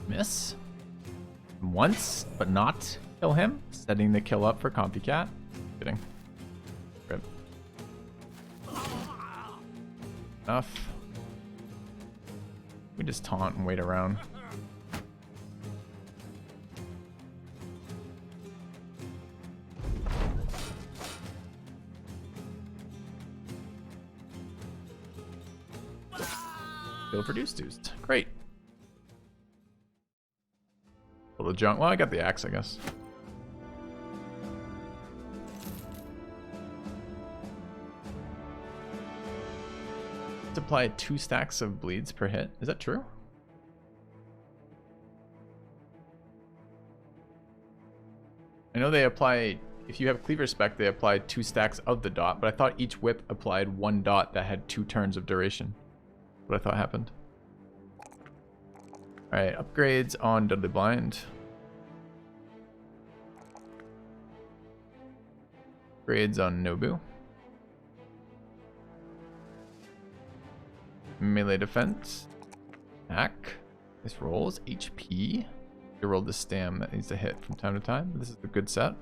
Miss. Once, but not kill him. Setting the kill up for Comfy Cat. Kidding. Rip. Enough. We just taunt and wait around. Kill for Deuce Deuce. Great. Pull the junk. Well, I got the axe, I guess. Apply 2 stacks of bleeds per hit. Is that true? I know they apply, if you have Cleaver Spec, they apply 2 stacks of the dot, but I thought each whip applied 1 dot that had 2 turns of duration. What I thought happened. Alright, upgrades on Deadly Blind. Upgrades on Nobu. Melee defense. Attack. This rolls. HP. You rolled the stam that needs to hit from time to time. This is a good set.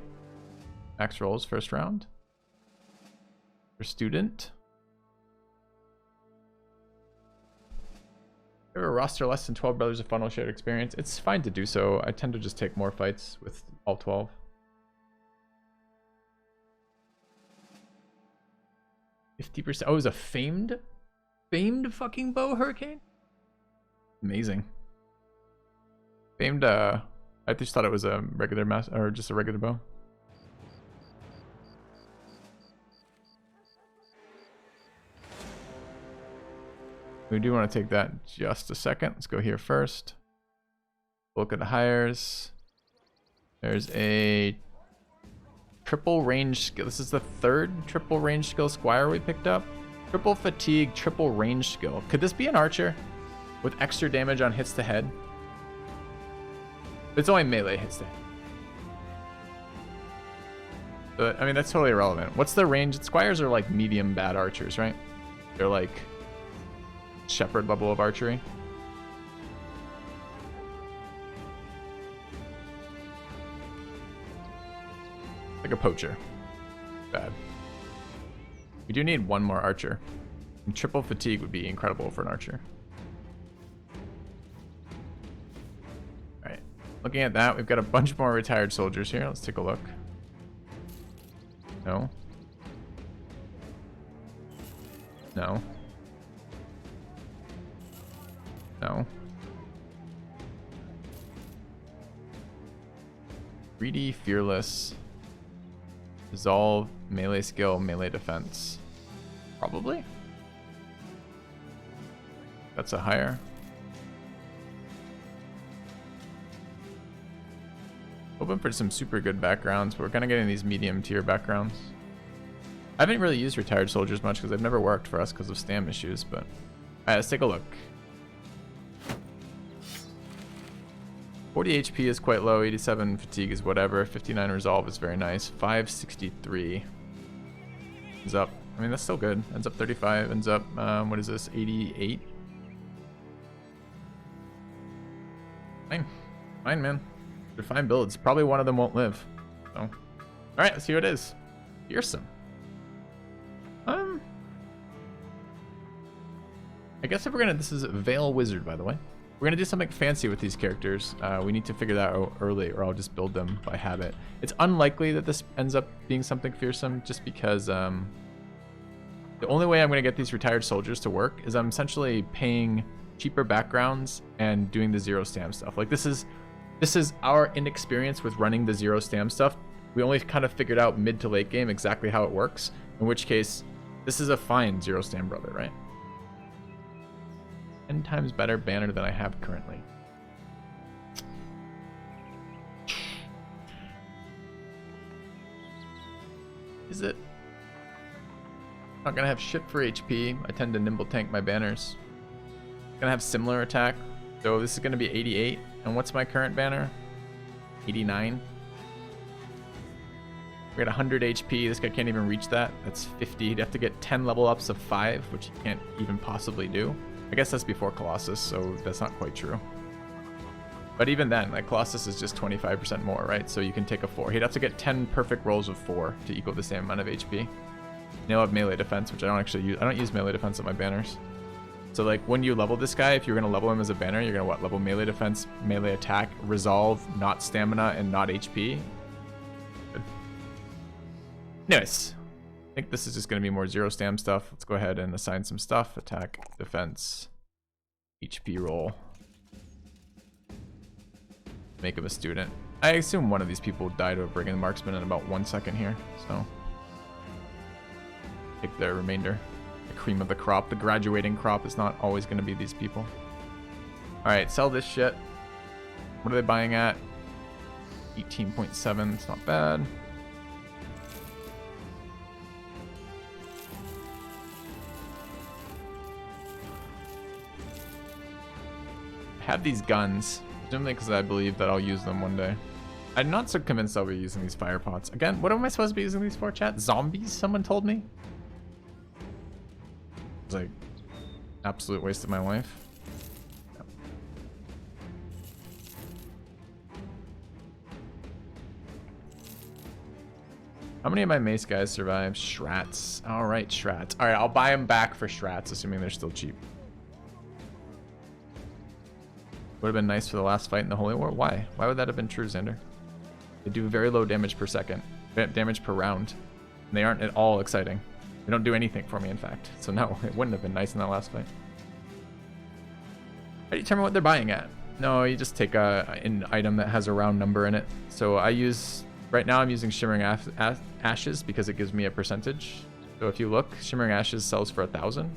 Max rolls first round. For student. If you have a roster less than 12 brothers of funnel shared experience, it's fine to do so. I tend to just take more fights with all 12. 50%. Oh, it was a famed fucking bow hurricane? Amazing. Famed, I just thought it was a regular mass, or just a regular bow. We do want to take that in just a second. Let's go here first. Look at the hires. There's a triple range skill. This is the 3rd triple range skill Squire we picked up. Triple fatigue, triple range skill. Could this be an archer with extra damage on hits to head? It's only melee hits to head. But I mean, that's totally irrelevant. What's the range? Squires are like medium bad archers, right? They're like shepherd level of archery. Like a poacher. Bad. We do need 1 more archer. And triple fatigue would be incredible for an archer. Alright. Looking at that, we've got a bunch more retired soldiers here. Let's take a look. No. No. No. Greedy, fearless. Resolve, melee skill, melee defense. Probably. That's a higher. Hoping for some super good backgrounds, but we're kind of getting these medium tier backgrounds. I haven't really used retired soldiers much because they've never worked for us because of stam issues, but alright, let's take a look. 40 HP is quite low, 87 fatigue is whatever, 59 resolve is very nice, 563 is up. I mean, that's still good. Ends up 35, ends up, what is this, 88? Fine. Fine, man. They're fine builds. Probably one of them won't live. So, alright, let's see what it is. Fearsome. I guess if we're gonna, this is Veil Wizard, by the way. We're gonna do something fancy with these characters. We need to figure that out early, or I'll just build them by habit. It's unlikely that this ends up being something fearsome, just because the only way I'm gonna get these retired soldiers to work is I'm essentially paying cheaper backgrounds and doing the zero stam stuff. Like this is our inexperience with running the zero stam stuff. We only kind of figured out mid to late game exactly how it works. In which case, this is a fine zero stam brother, right? 10 times better banner than I have currently. Is it? Not gonna have shit for HP. I tend to nimble tank my banners. Gonna have similar attack. So this is gonna be 88. And what's my current banner? 89. We got 100 HP. This guy can't even reach that. That's 50. He'd have to get 10 level ups of 5, which he can't even possibly do. I guess that's before Colossus, so that's not quite true. But even then, like Colossus is just 25% more, right? So you can take a 4. He'd have to get 10 perfect rolls of 4 to equal the same amount of HP. And he'll have melee defense, which I don't actually use. I don't use melee defense on my banners. So like when you level this guy, if you're gonna level him as a banner, you're gonna what? Level melee defense, melee attack, resolve, not stamina, and not HP. Good. Anyways. I think this is just going to be more zero stam stuff. Let's go ahead and assign some stuff. Attack, defense, HP roll. Make him a student. I assume one of these people died to a brigand marksman in about 1 second here. So take their remainder. The cream of the crop. The graduating crop is not always going to be these people. Alright, sell this shit. What are they buying at? 18.7. It's not bad. Have these guns, presumably because I believe that I'll use them one day. I'm not so convinced I'll be using these fire pots. Again, what am I supposed to be using these for, chat? Zombies, someone told me? It's like, absolute waste of my life. Yep. How many of my mace guys survive? Shrats. Alright, Shrats. Alright, I'll buy them back for Shrats, assuming they're still cheap. Would have been nice for the last fight in the Holy War. Why? Why would that have been true, Xander? They do very low damage per second, damage per round. And they aren't at all exciting. They don't do anything for me, in fact. So no, it wouldn't have been nice in that last fight. How do you determine what they're buying at? No, you just take an item that has a round number in it. So I use, right now I'm using Shimmering Ashes because it gives me a percentage. So if you look, Shimmering Ashes sells for 1,000.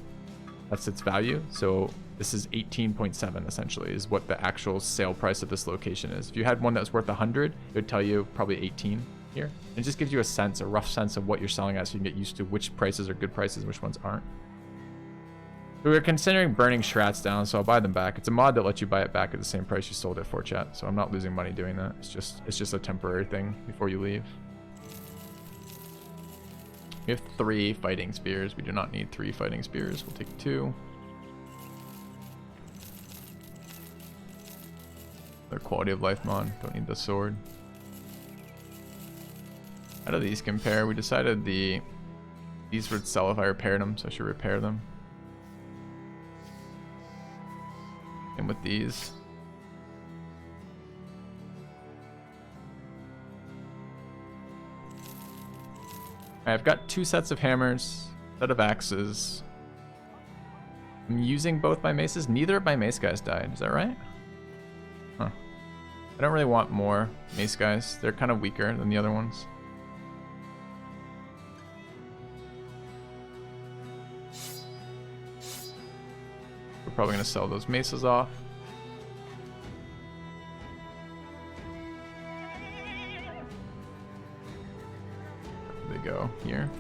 That's its value. So this is 18.7 essentially is what the actual sale price of this location is. If you had one that was worth 100, it would tell you probably 18 here. It just gives you a sense, a rough sense of what you're selling at so you can get used to which prices are good prices and which ones aren't. We were considering burning Shrats down, so I'll buy them back. It's a mod that lets you buy it back at the same price you sold it for, chat. So I'm not losing money doing that. It's just a temporary thing before you leave. We have 3 fighting spears. We do not need 3 fighting spears. We'll take 2. Their quality of life mod. Don't need the sword. How do these compare? We decided these would sell if I repaired them, so I should repair them. And with these. I've got 2 sets of hammers, set of axes. I'm using both my maces. Neither of my mace guys died. Is that right? Huh. I don't really want more mace guys. They're kind of weaker than the other ones. We're probably going to sell those maces off. There they go here.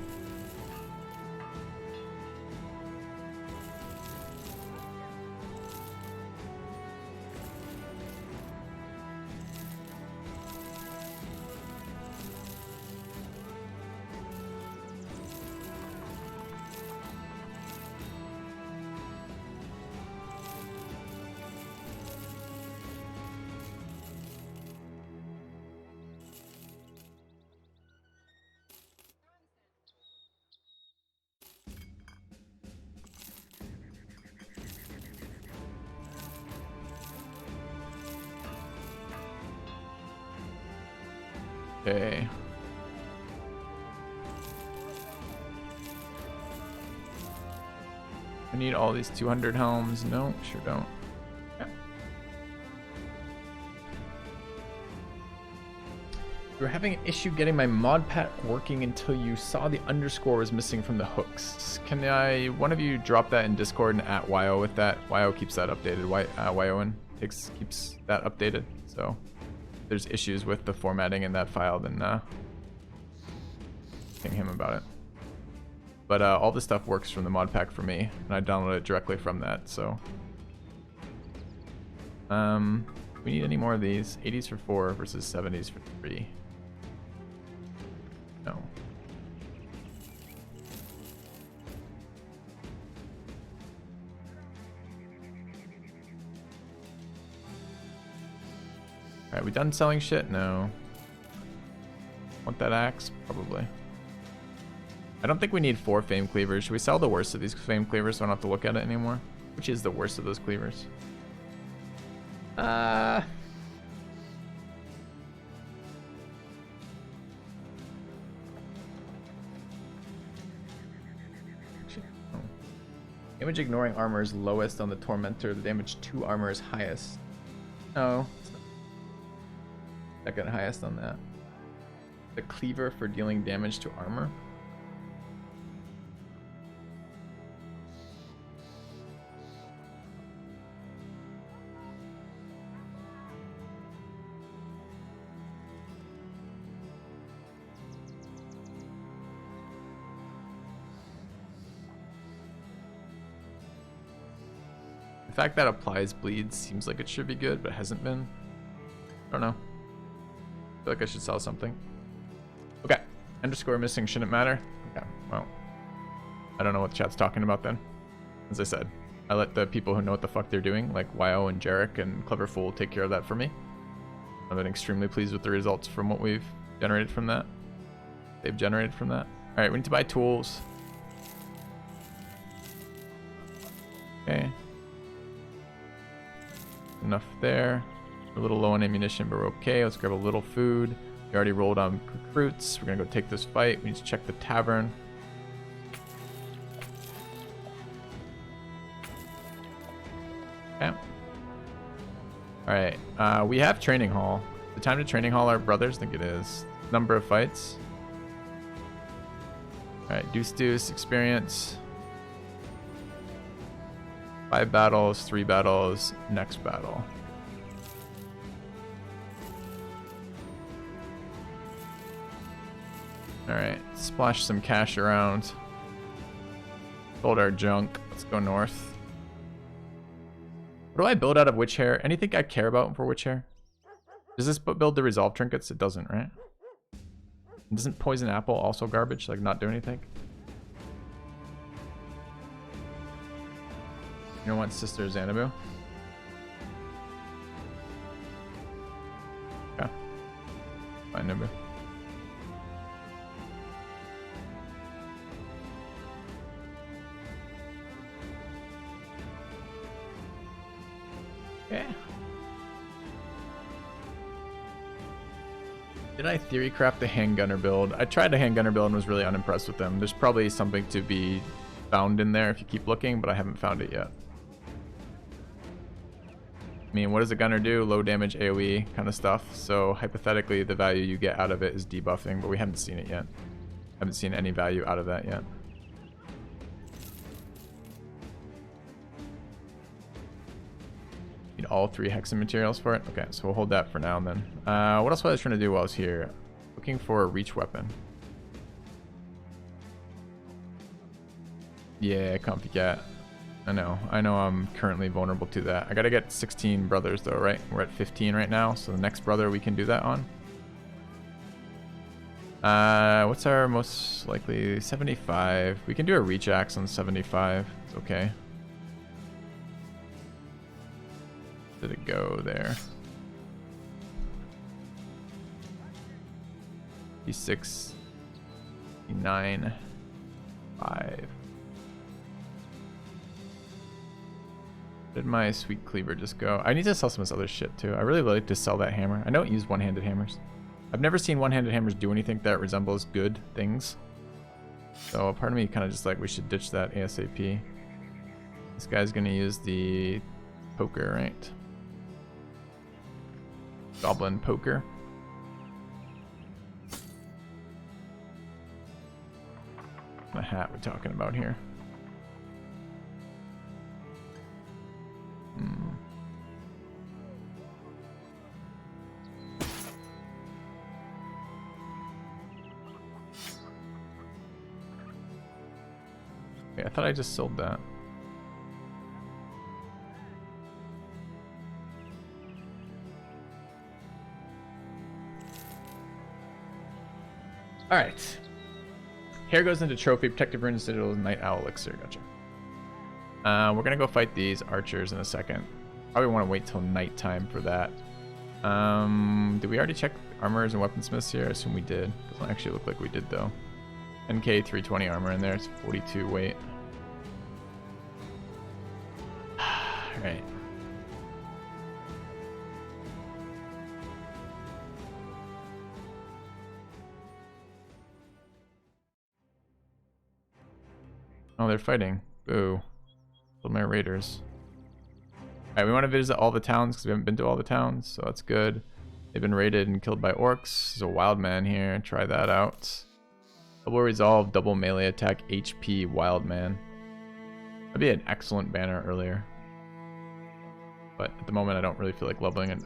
Okay. I need all these 200 helms. No, sure don't. Yeah. You were having an issue getting my mod pack working until you saw the underscore was missing from the hooks. Can one of you drop that in Discord and at YO with that? YO keeps that updated. YON keeps that updated. So if there's issues with the formatting in that file, then ping him about it. But all this stuff works from the mod pack for me, and I download it directly from that. So we need any more of these? 80s for 4 versus 70s for 3. No. Alright, we done selling shit? No. Want that axe? Probably. I don't think we need 4 fame cleavers. Should we sell the worst of these fame cleavers so I don't have to look at it anymore? Which is the worst of those cleavers? Damage ignoring armor is lowest on the Tormentor. The damage to armor is highest. No. Second highest on that. The cleaver for dealing damage to armor. The fact that applies bleeds seems like it should be good, but hasn't been. I don't know. I feel like I should sell something. Okay. Underscore missing shouldn't matter. Okay, well. I don't know what the chat's talking about then. As I said, I let the people who know what the fuck they're doing, like YO and Jarek and Clever Fool, take care of that for me. I've been extremely pleased with the results from what we've generated from that. They've generated from that. Alright, we need to buy tools. Okay. Enough there. We're a little low on ammunition, but we're okay. Let's grab a little food. We already rolled on recruits. We're gonna go take this fight. We need to check the tavern. Okay. Alright. We have training hall. The time to training hall our brothers? I think it is. Number of fights. Alright, deuce, experience. 5 battles, 3 battles, next battle. Alright, splash some cash around. Sold our junk. Let's go north. What do I build out of witch hair? Anything I care about for witch hair? Does this build the resolve trinkets? It doesn't, right? Doesn't poison apple also garbage? Like not do anything? You don't want Sister Xanadu? Okay. Fine, Nubu. Okay. Did I theory craft the handgunner build? I tried the handgunner build and was really unimpressed with them. There's probably something to be found in there if you keep looking, but I haven't found it yet. I mean, what does a gunner do? Low damage AoE kind of stuff. So hypothetically, the value you get out of it is debuffing, but we haven't seen it yet. Haven't seen any value out of that yet. Need all 3 hexen materials for it? Okay, so we'll hold that for now then. What else was I trying to do while I was here? Looking for a reach weapon. Yeah, comfy cat. I know I'm currently vulnerable to that. I gotta get 16 brothers though, right? We're at 15 right now, so the next brother we can do that on. What's our most likely? 75. We can do a reach axe on 75. It's okay. Did it go there? E6, E9, 5. Did my sweet cleaver just go? I need to sell some of this other shit too. I really like to sell that hammer. I don't use one-handed hammers. I've never seen one-handed hammers do anything that resembles good things. So part of me kind of just like we should ditch that ASAP. This guy's gonna use the poker, right? Goblin poker. The hat we're talking about here. Okay, I thought I just sold that. All right. Hair goes into trophy, protective runes, digital, night owl elixir. Gotcha. We're gonna go fight these archers in a second. Probably want to wait till nighttime for that. Did we already check armors and weaponsmiths here? I assume we did. Doesn't actually look like we did though. NK 320 armor in there. It's 42 weight. All right. Oh, they're fighting. Boo. Killed my raiders. Alright, we want to visit all the towns because we haven't been to all the towns, so that's good. They've been raided and killed by orcs. There's a wild man here. Try that out. Double resolve, double melee attack, HP, wild man. That'd be an excellent banner earlier. But at the moment, I don't really feel like leveling.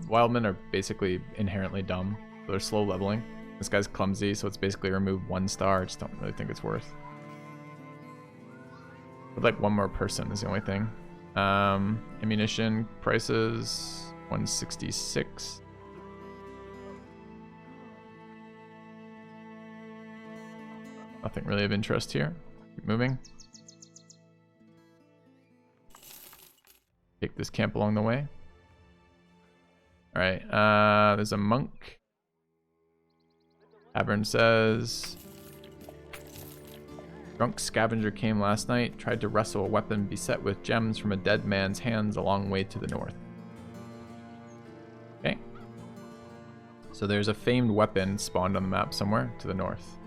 Wild men are basically inherently dumb. So they're slow leveling. This guy's clumsy, so it's basically remove 1 star. I just don't really think it's worth. I'd like one more person is the only thing. Ammunition prices 166. Nothing really of interest here. Keep moving. Take this camp along the way. All right, there's a monk. Tavern says, drunk scavenger came last night, tried to wrestle a weapon beset with gems from a dead man's hands a long way to the north. Okay. So there's a famed weapon spawned on the map somewhere to the north.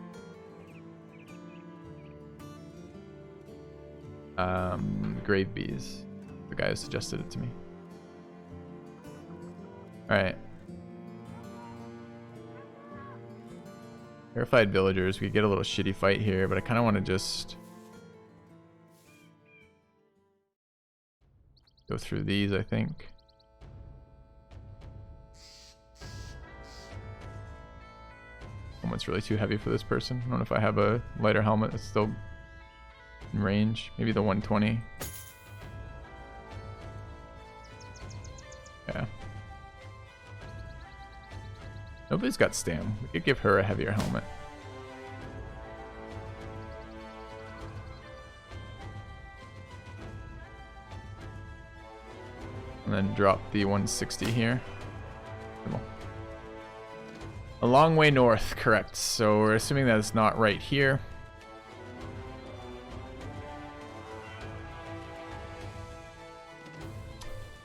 Grave bees. The guy who suggested it to me. Alright. Terrified villagers. We get a little shitty fight here, but I kind of want to just go through these, I think. Helmet's really too heavy for this person. I don't know if I have a lighter helmet that's still in range. Maybe the 120. Yeah. Nobody's got stam. We could give her a heavier helmet. And then drop the 160 here. Come on. A long way north, correct. So we're assuming that it's not right here.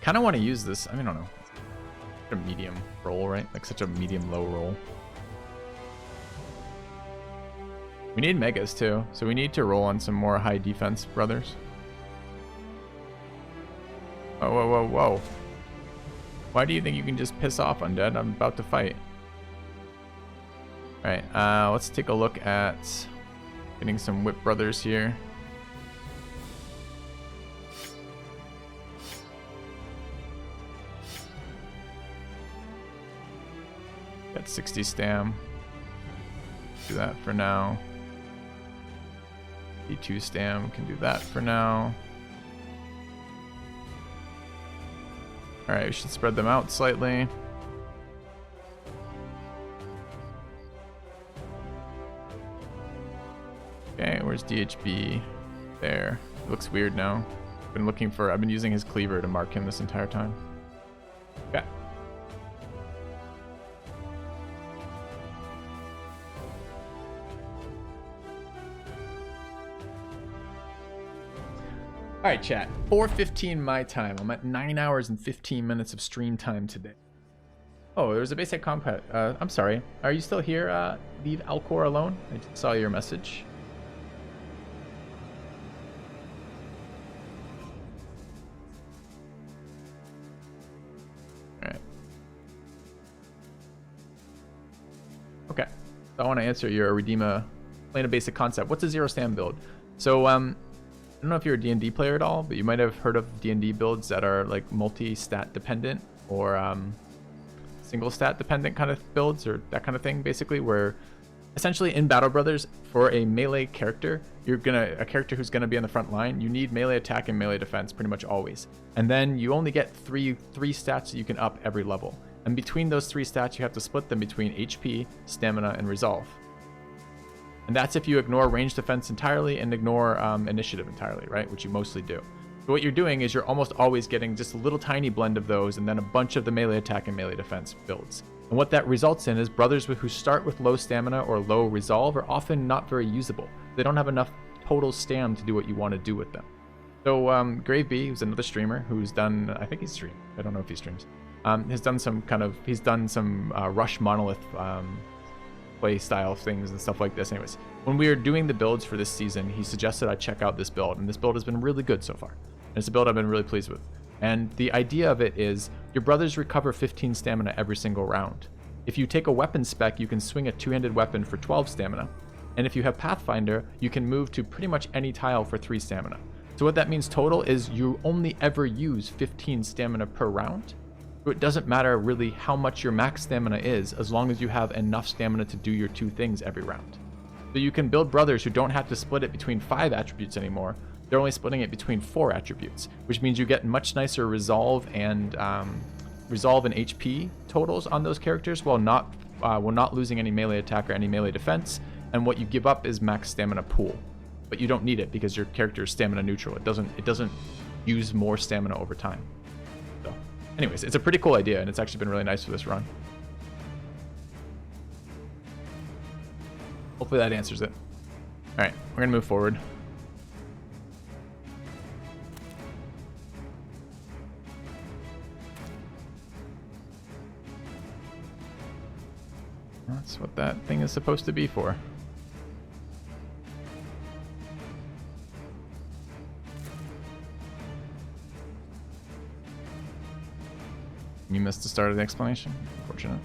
Kind of want to use this. I mean, I don't know. A medium roll, right? Like such a medium low roll. We need megas too, so we need to roll on some more high defense brothers. Oh, whoa, whoa, whoa. Why do you think you can just piss off, Undead? I'm about to fight. Alright, let's take a look at getting some whip brothers here. Got 60 stam. Do that for now. D2 stam, can do that for now. Alright, we should spread them out slightly. Okay, where's DHB? There. It looks weird now. I've been using his cleaver to mark him this entire time. Okay. Alright, chat. 4:15 my time. I'm at 9 hours and 15 minutes of stream time today. Oh, there's a basic combat. I'm sorry. Are you still here, Leave Alcor alone? I just saw your message. Alright. Okay. So I want to answer your Redeema plain a basic concept. What's a zero stam build? So, I don't know if you're a D&D player at all, but you might have heard of D&D builds that are like multi-stat dependent or single stat dependent kind of builds or that kind of thing, basically, where essentially in Battle Brothers for a melee character, a character who's gonna be on the front line, you need melee attack and melee defense pretty much always. And then you only get three stats that you can up every level. And between those 3 stats, you have to split them between HP, stamina, and resolve. And that's if you ignore range defense entirely and ignore initiative entirely, right? Which you mostly do. So what you're doing is you're almost always getting just a little tiny blend of those and then a bunch of the melee attack and melee defense builds. And what that results in is brothers who start with low stamina or low resolve are often not very usable. They don't have enough total stam to do what you want to do with them. So Grave B, who's another streamer who's done, I think he's streamed, I don't know if he streams, he's done some Rush Monolith play style things and stuff like this. Anyways, when we were doing the builds for this season, he suggested I check out this build, and this build has been really good so far. And it's a build I've been really pleased with. And the idea of it is your brothers recover 15 stamina every single round. If you take a weapon spec, you can swing a two-handed weapon for 12 stamina. And if you have Pathfinder, you can move to pretty much any tile for 3 stamina. So what that means total is you only ever use 15 stamina per round. So it doesn't matter really how much your max stamina is, as long as you have enough stamina to do your 2 things every round. So you can build brothers who don't have to split it between 5 attributes anymore. They're only splitting it between 4 attributes, which means you get much nicer resolve and HP totals on those characters while not losing any melee attack or any melee defense. And what you give up is max stamina pool, but you don't need it because your character is stamina neutral. It doesn't use more stamina over time. So, anyways, it's a pretty cool idea, and it's actually been really nice for this run. Hopefully that answers it. All right, we're gonna move forward. That's what that thing is supposed to be for. You missed the start of the explanation? Unfortunate.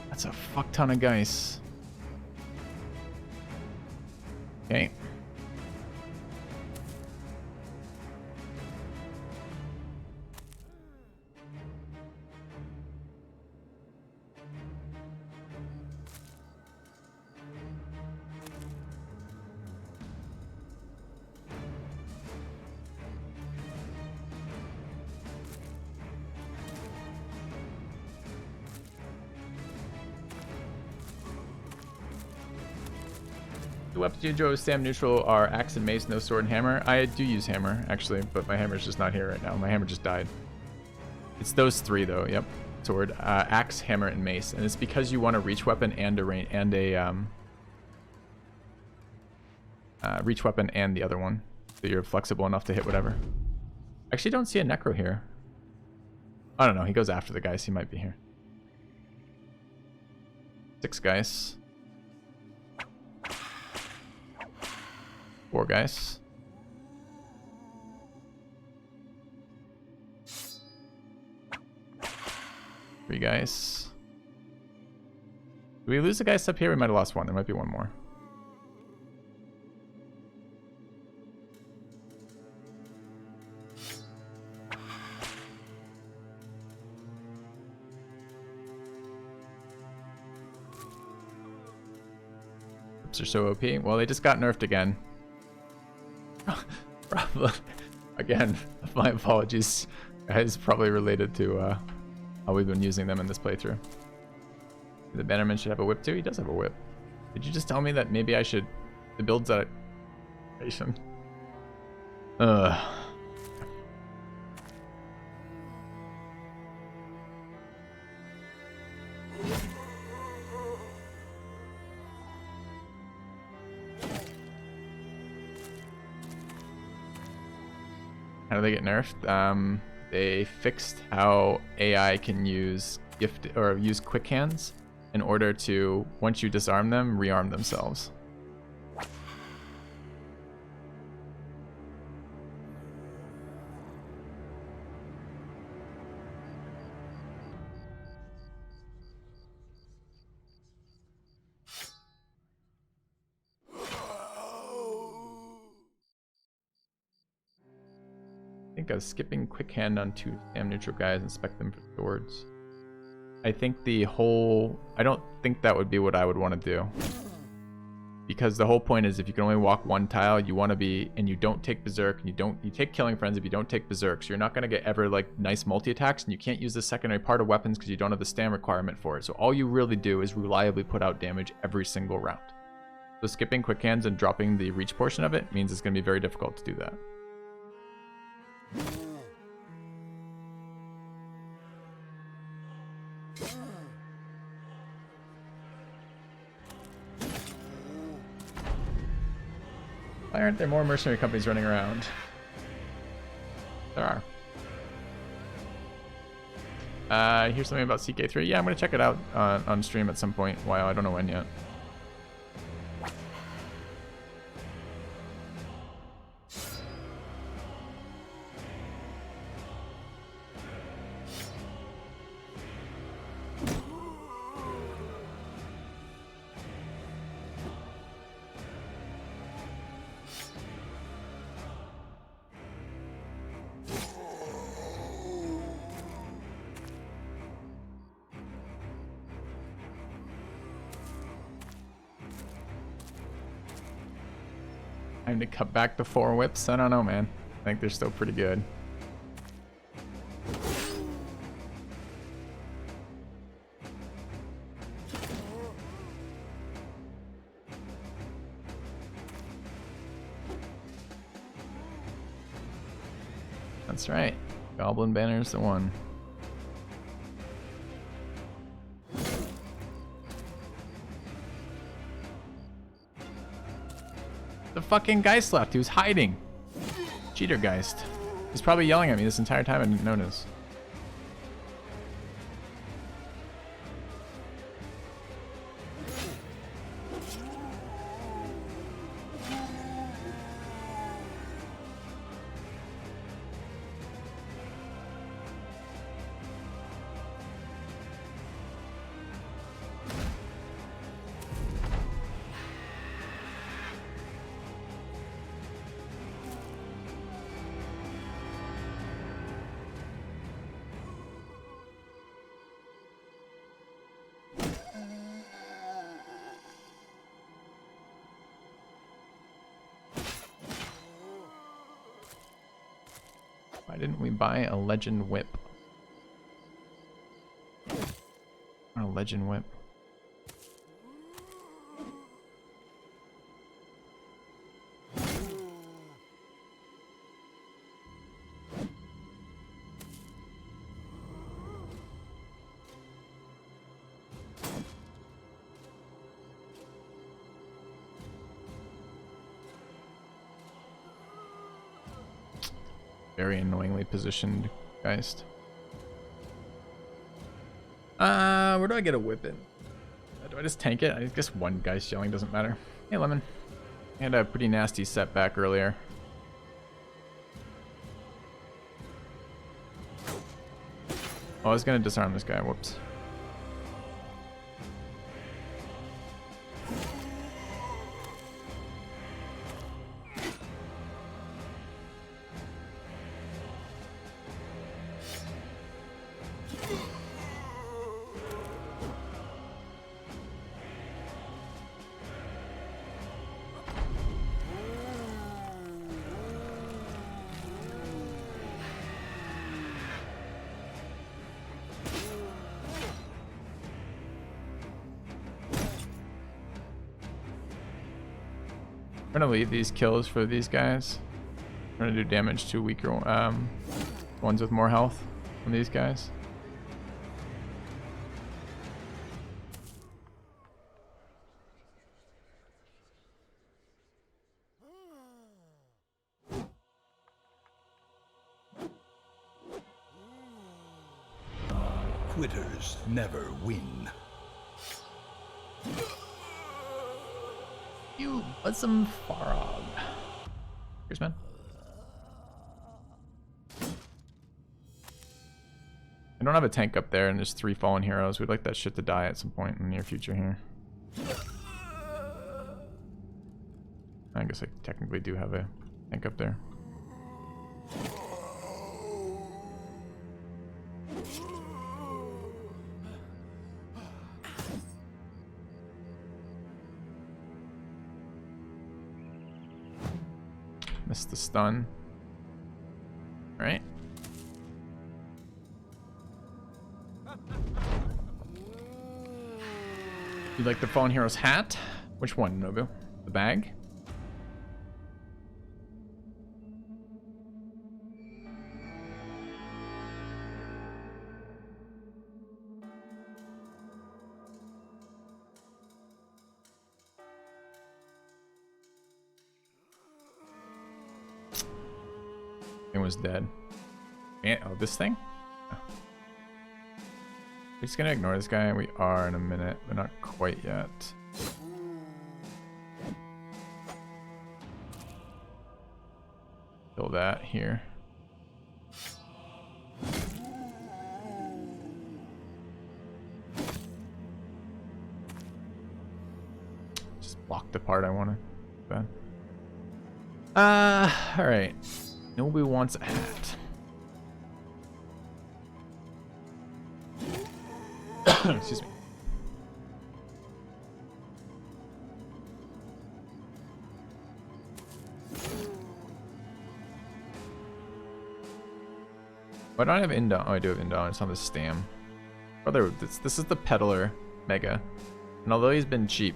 That's a fuck ton of guys. Okay. The weapons you enjoy with Stam neutral are axe and mace, no sword and hammer. I do use hammer, actually, but my hammer's just not here right now. My hammer just died. It's those 3 though, yep. Sword, axe, hammer, and mace. And it's because you want a reach weapon and a reach weapon and the other one. So you're flexible enough to hit whatever. I actually don't see a necro here. I don't know, he goes after the guys, he might be here. 6 guys. 4 guys. Three guys. Did we lose a guy up here? We might have lost one. There might be one more. Are so OP. Well, they just got nerfed again. Probably. Again, my apologies. It's probably related to how we've been using them in this playthrough. The Bannerman should have a whip too? He does have a whip. Did you just tell me that maybe I should... The build's at... Ugh. How do they get nerfed? They fixed how AI can use use quick hands in order to, once you disarm them, rearm themselves. I think I was skipping quick hand on 2 damn neutral guys and spec them for swords. I think I don't think that would be what I would want to do. Because the whole point is if you can only walk 1 tile, you want to be, and you don't take berserk, and you take killing friends if you don't take berserk, so you're not going to get ever like nice multi-attacks, and you can't use the secondary part of weapons because you don't have the stam requirement for it. So all you really do is reliably put out damage every single round. So skipping quick hands and dropping the reach portion of it means it's going to be very difficult to do that. Why aren't there more mercenary companies running around? There are. Here's something about CK3. Yeah, I'm going to check it out on stream at some point. Wow, I don't know when yet. Time to cut back the 4 whips. I don't know, man. I think they're still pretty good. That's right. Goblin Banner's the one. The fucking Geist left. He was hiding. Cheater Geist. He's probably yelling at me this entire time. I didn't notice. Why didn't we buy a legend whip? Or a legend whip. Very annoyingly positioned Geist. Where do I get a whip in? Do I just tank it? I guess one Geist yelling doesn't matter. Hey, Lemon. Had a pretty nasty setback earlier. Oh, I was gonna disarm this guy. Whoops. I'm gonna leave these kills for these guys. I'm gonna do damage to weaker ones with more health on these guys. Quitters never win. You Buzzum Farog. Cheers, man. I don't have a tank up there, and there's 3 fallen heroes. We'd like that shit to die at some point in the near future here. I guess I technically do have a tank up there. Missed the stun. Right. You like the Fallen Hero's hat? Which one, Nobu? The bag? It was dead. Oh, this thing? Oh. We're just gonna ignore this guy. We are in a minute, but not quite yet. Kill that here. Just blocked the part I wanted. Bad. Alright. Nobody wants a hat. Excuse me. Why don't I have Indon? Oh, I do have Indon. It's on the Stam. Brother, this is the Peddler Mega. And although he's been cheap,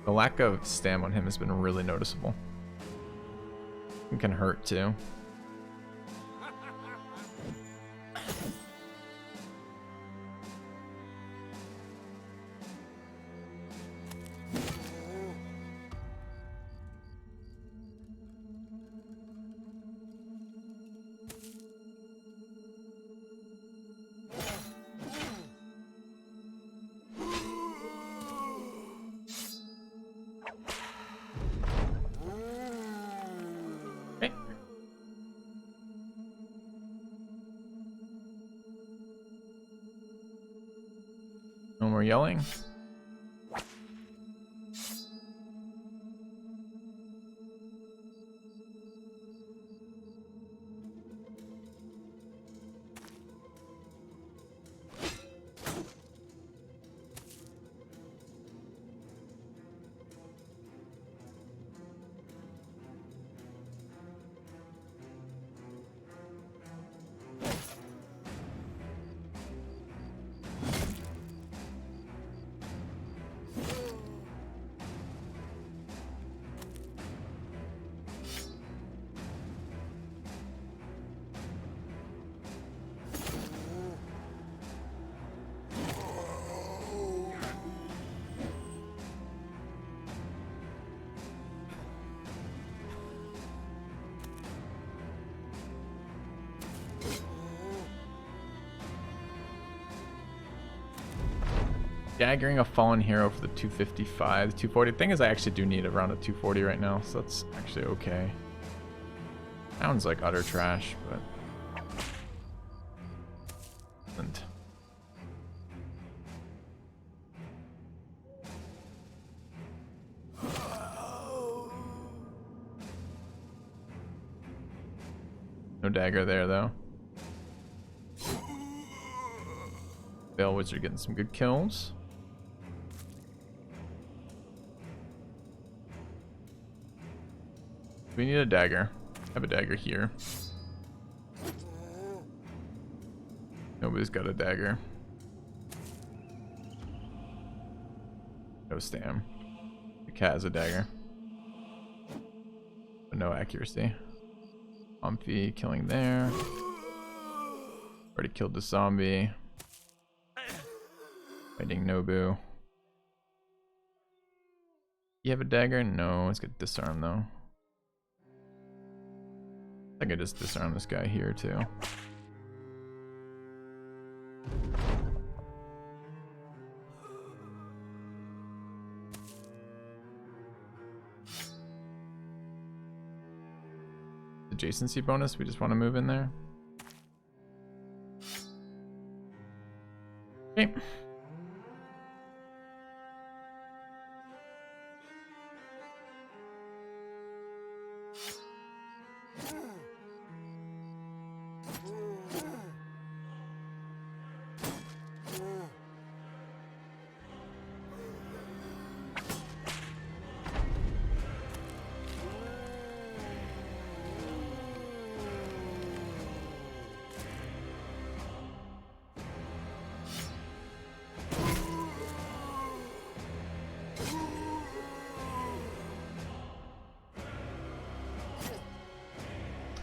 the lack of Stam on him has been really noticeable. It can hurt too. No more yelling. Daggering a fallen hero for the 255, 240. The thing is, I actually do need around a 240 right now, so that's actually okay. Sounds like utter trash, but and no dagger there though. Veil Wizard getting some good kills. We need a dagger. I have a dagger here. Nobody's got a dagger. No Stam. The cat has a dagger. But no accuracy. Omphie killing there. Already killed the zombie. Fighting Nobu. You have a dagger? No, let's get disarmed though. I think I just disarm this guy here too. Adjacency bonus, we just want to move in there. Okay.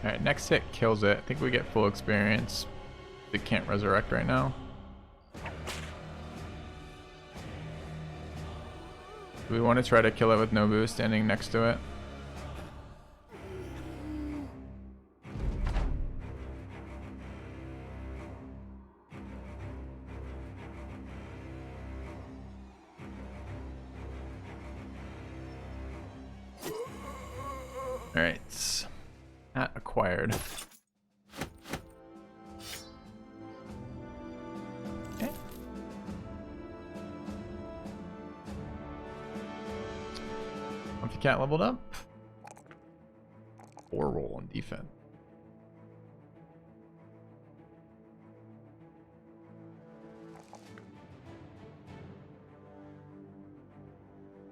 Alright, next hit kills it. I think we get full experience. It can't resurrect right now. Do we want to try to kill it with Nobu standing next to it? Alright. Not acquired. Okay. Monkey Cat leveled up. 4 roll on defense.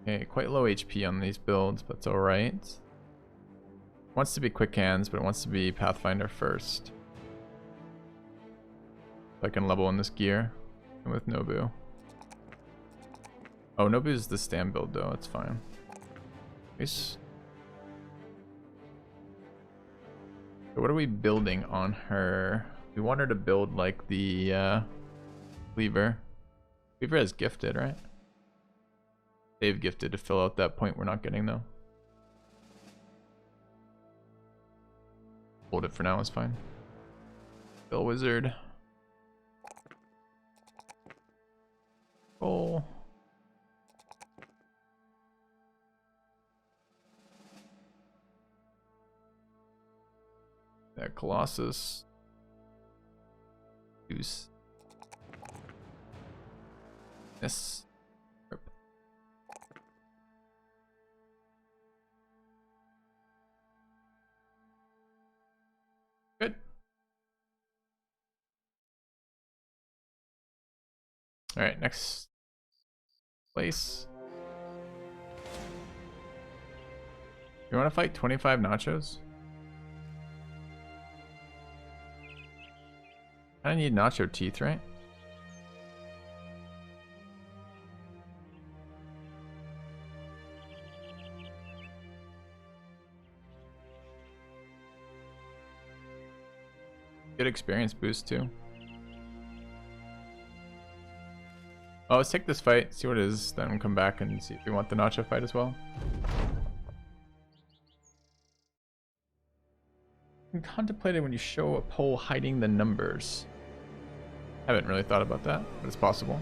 Okay, quite low HP on these builds, but it's alright. Wants to be quick hands, but it wants to be Pathfinder first. So I can level in this gear and with Nobu. Oh, Nobu's the stand build though, it's fine. Nice. So what are we building on her? We want her to build like the Cleaver. Cleaver has gifted, right? They've gifted to fill out that point we're not getting though. Hold it for now, it's fine. Veil Wizard. Oh. That Colossus. Goose. Yes. Good. All right, next place. You want to fight 25 nachos? I need nacho teeth, right? Good experience boost too. Oh, let's take this fight, see what it is, then we'll come back and see if we want the nacho fight as well. Contemplated when you show a pole hiding the numbers. Haven't really thought about that, but it's possible.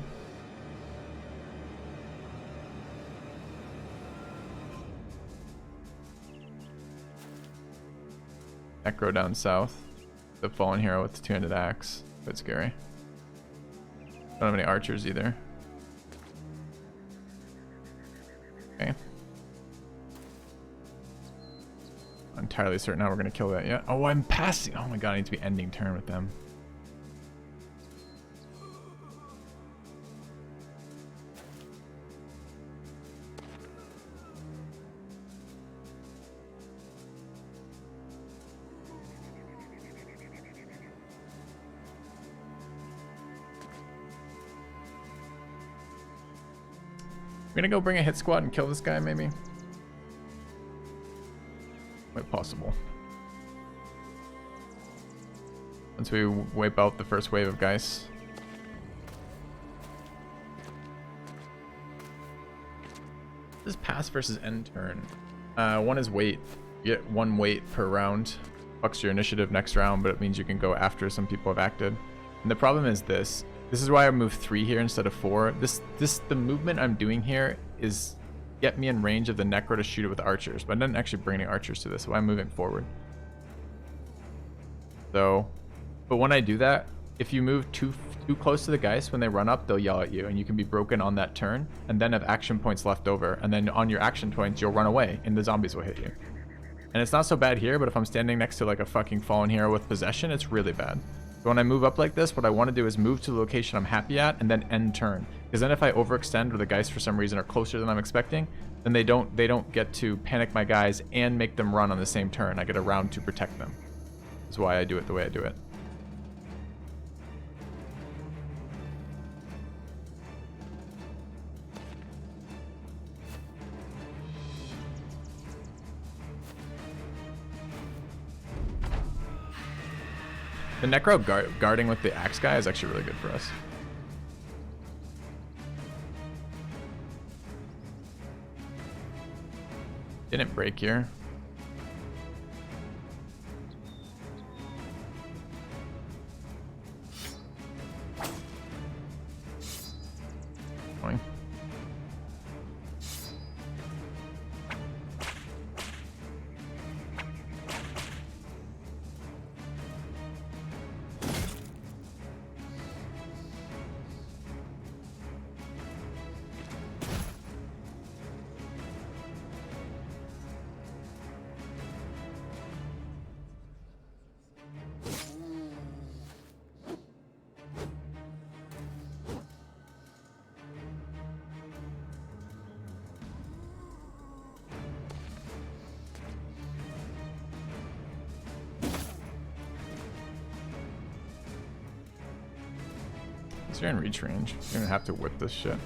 Necro down south. The fallen hero with the two-handed axe. Quite scary. Don't have any archers either. Okay. Not entirely certain how we're gonna kill that yet. Oh, I'm passing. Oh my god, I need to be ending turn with them. We're gonna go bring a hit squad and kill this guy, maybe? Quite possible. Once we wipe out the first wave of guys. This is pass versus end turn. One is wait. You get 1 wait per round. Fucks your initiative next round, but it means you can go after some people have acted. And the problem is this. This is why I moved 3 here instead of 4. The movement I'm doing here is get me in range of the Necro to shoot it with archers, but I didn't actually bring any archers to this, so I'm moving forward. So, but when I do that, if you move too close to the Geist, when they run up, they'll yell at you, and you can be broken on that turn, and then have action points left over, and then on your action points, you'll run away, and the zombies will hit you. And it's not so bad here, but if I'm standing next to like a fucking fallen hero with possession, it's really bad. So when I move up like this, what I want to do is move to the location I'm happy at and then end turn. Because then if I overextend or the Geist for some reason are closer than I'm expecting, then they don't get to panic my guys and make them run on the same turn. I get a round to protect them. That's why I do it the way I do it. The Necro guarding with the axe guy is actually really good for us. Didn't break here. Going. So you're in reach range. You're gonna have to whip this shit.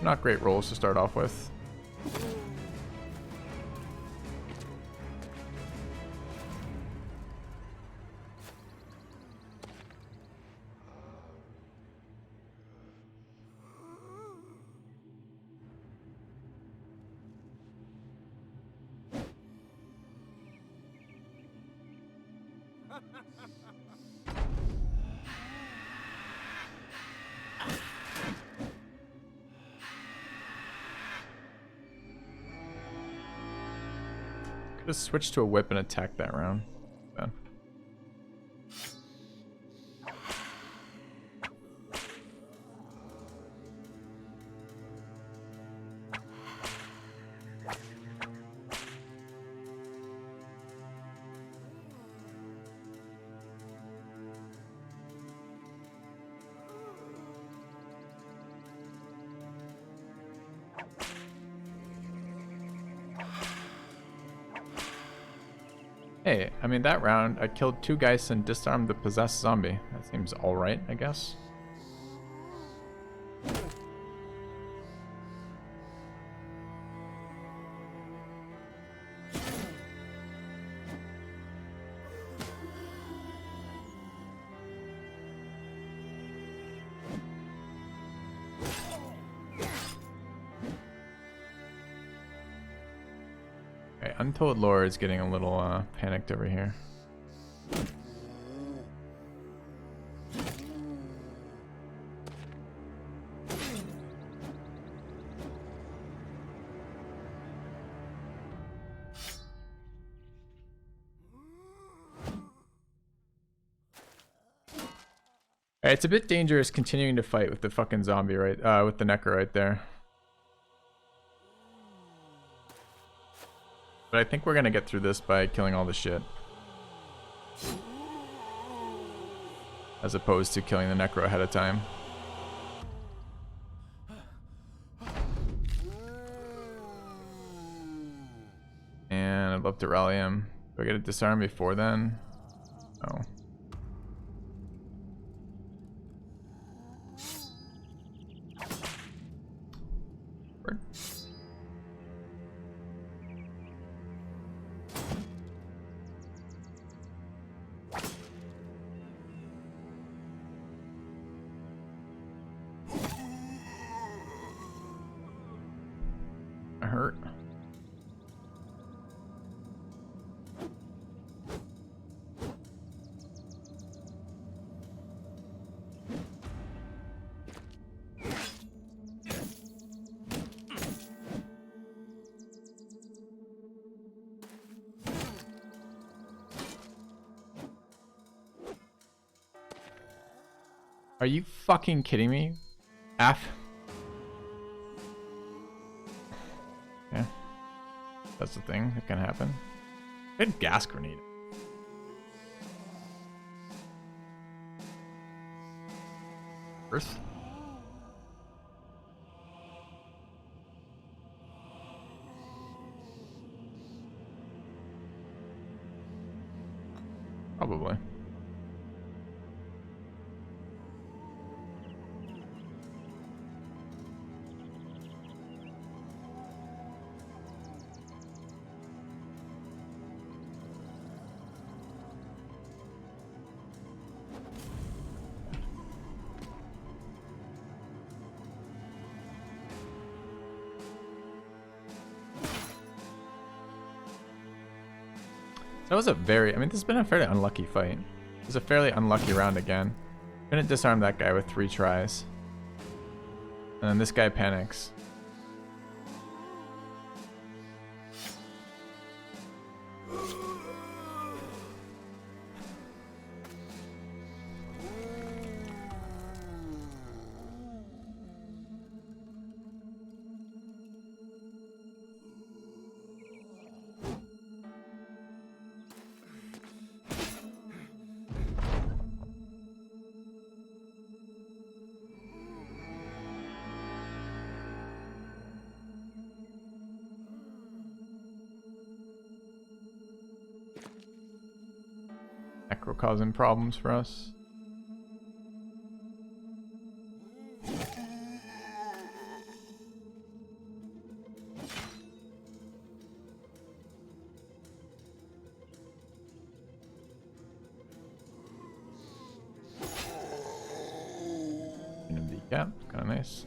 Not great rolls to start off with. Just switch to a whip and attack that round. Bad. Hey, I mean, that round, I killed 2 guys and disarmed the possessed zombie. That seems alright, I guess. Untold Lore is getting a little panicked over here. Alright, it's a bit dangerous continuing to fight with the fucking zombie right, with the Necro right there. But I think we're gonna get through this by killing all the shit. As opposed to killing the Necro ahead of time. And I'd love to rally him. Do I get a disarm before then? No. Word. I hurt. Are you fucking kidding me? F. Yeah. That's the thing that can happen. Good gas grenade. Earth. Probably. That was a very, I mean, this has been a fairly unlucky fight. It was a fairly unlucky round again. Couldn't disarm that guy with 3 tries. And then this guy panics. Necro causing problems for us. And a decap, kind of nice.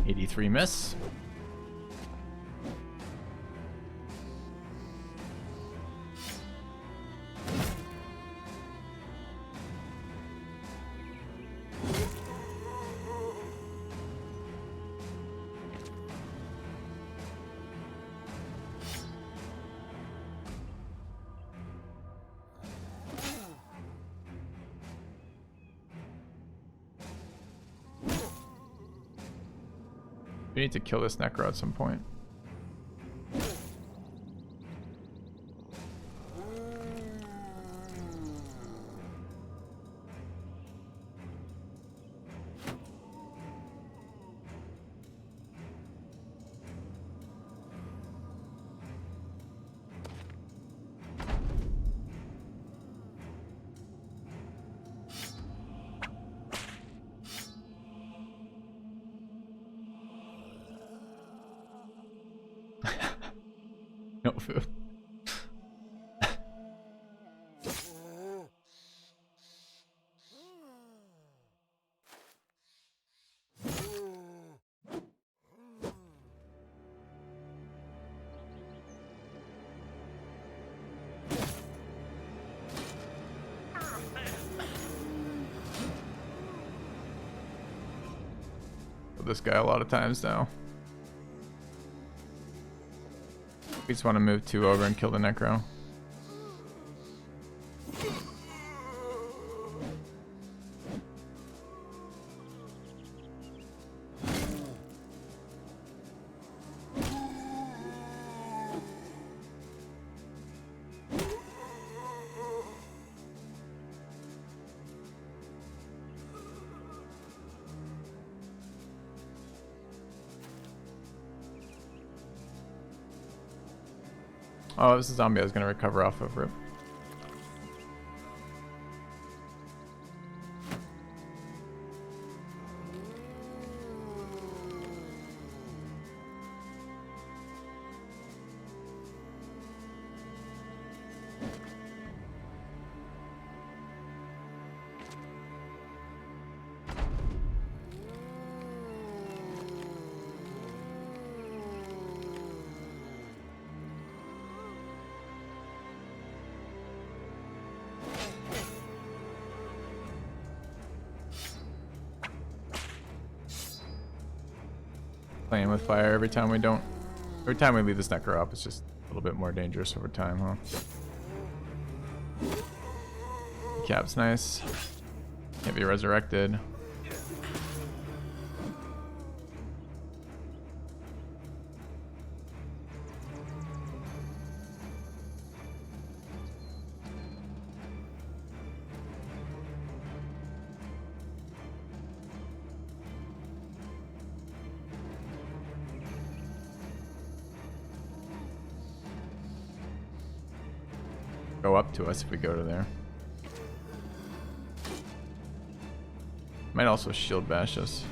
.83 miss. We need to kill this Necro at some point. No food. with this guy a lot of times now. We just want to move 2 over and kill the Necro. Oh, this is a zombie I was going to recover off of. Rip. Playing with fire every time we leave this Necro up, it's just a little bit more dangerous over time, huh? Cap's nice. Can't be resurrected. Go up to us if we go to there. Might also shield bash us.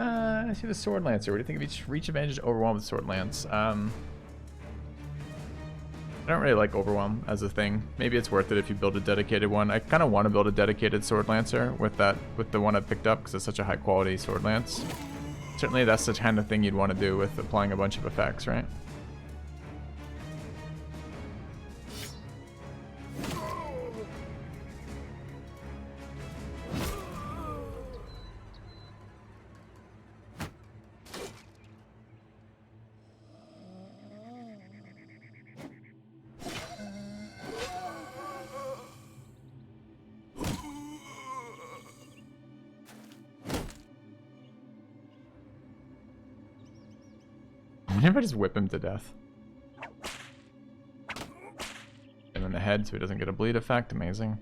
I see the Sword Lancer. What do you think of each reach advantage overwhelm with Sword Lance? I don't really like overwhelm as a thing. Maybe it's worth it if you build a dedicated one. I kind of want to build a dedicated Sword Lancer with the one I picked up because it's such a high quality Sword Lance. Certainly that's the kind of thing you'd want to do with applying a bunch of effects, right? If I just whip him to death. Him in the head so he doesn't get a bleed effect. Amazing.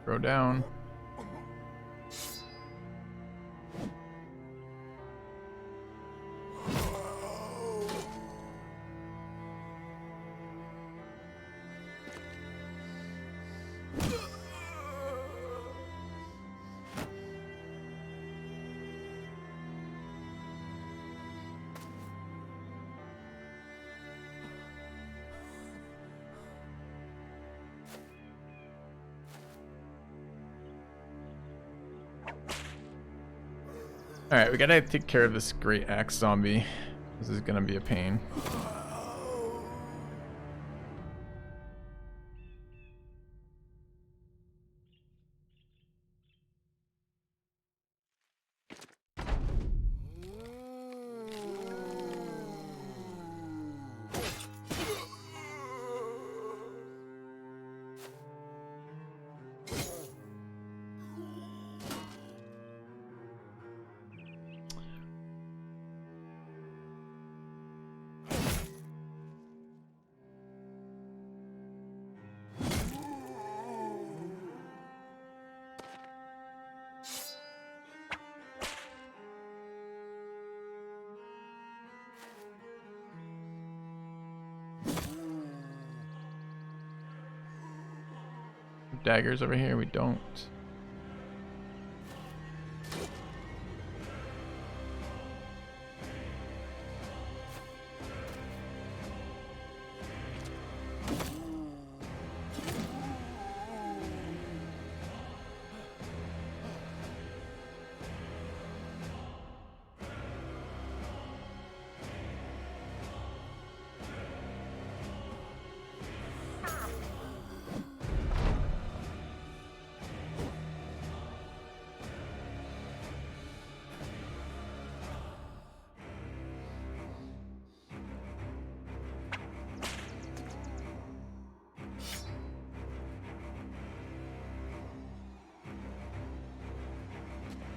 Throw down. Alright, we gotta take care of this great axe zombie. This is gonna be a pain. Daggers over here, we don't.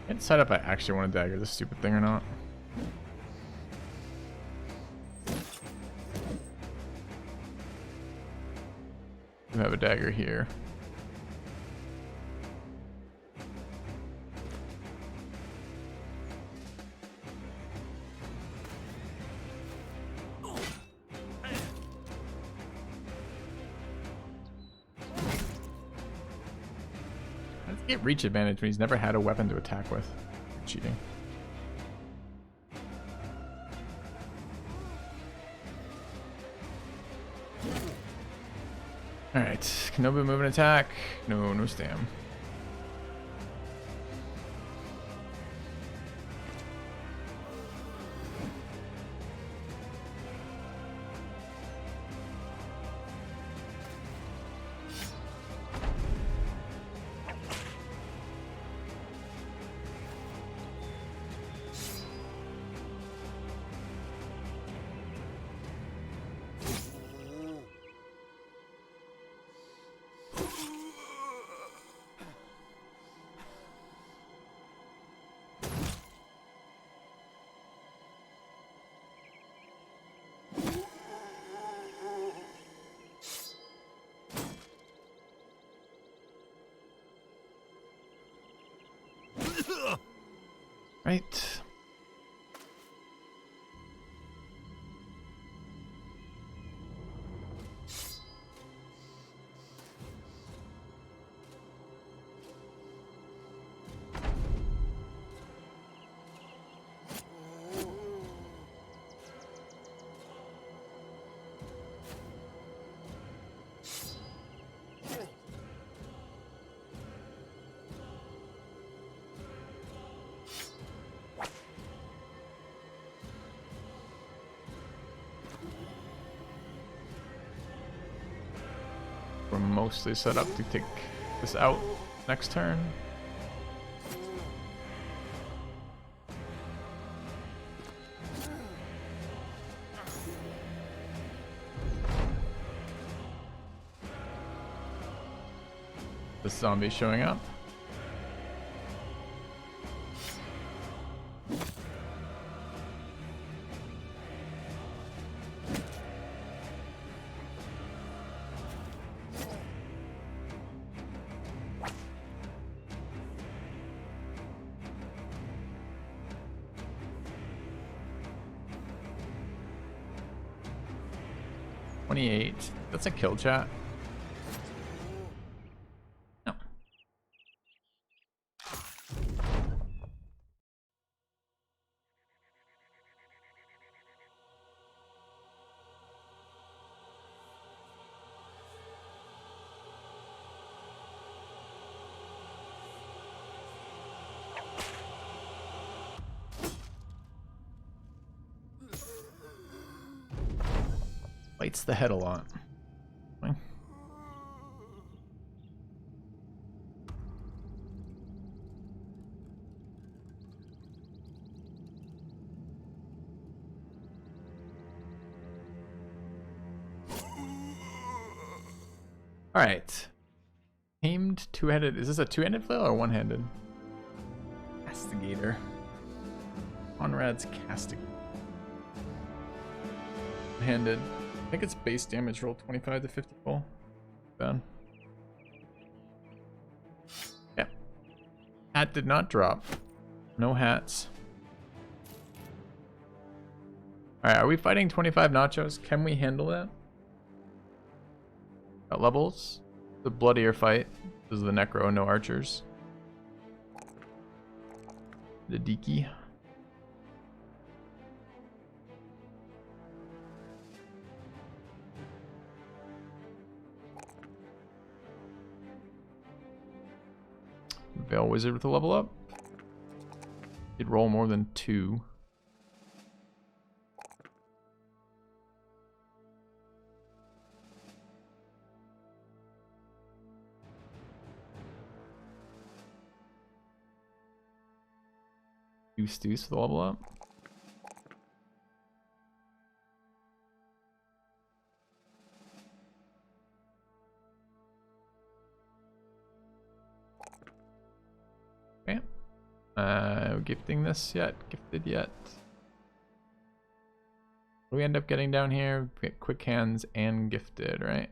Can't decide if I actually want to dagger this stupid thing or not. We have a dagger here. How does he get reach advantage when he's never had a weapon to attack with? Cheating. Alright, Kenobu move and attack. No, no stam. Right. We're mostly set up to take this out next turn. The zombie showing up. That's a kill, chat. No. Bites the head a lot. Fine. All right. Tamed two-handed. Is this a two-handed flail or one-handed? Castigator. Conrad's Castigator. Handed. I think it's base damage roll 25 to 50 roll. Bad. Yeah. Hat did not drop. No hats. Alright, are we fighting 25 nachos? Can we handle that? Got levels. The bloodier fight. This is the necro, no archers. The Diki. Veil Wizard with a level up. He'd roll more than 2. Deuce with a level up. Okay. Gifting this yet? Gifted yet? What do we end up getting down here? We get quick hands and gifted, right?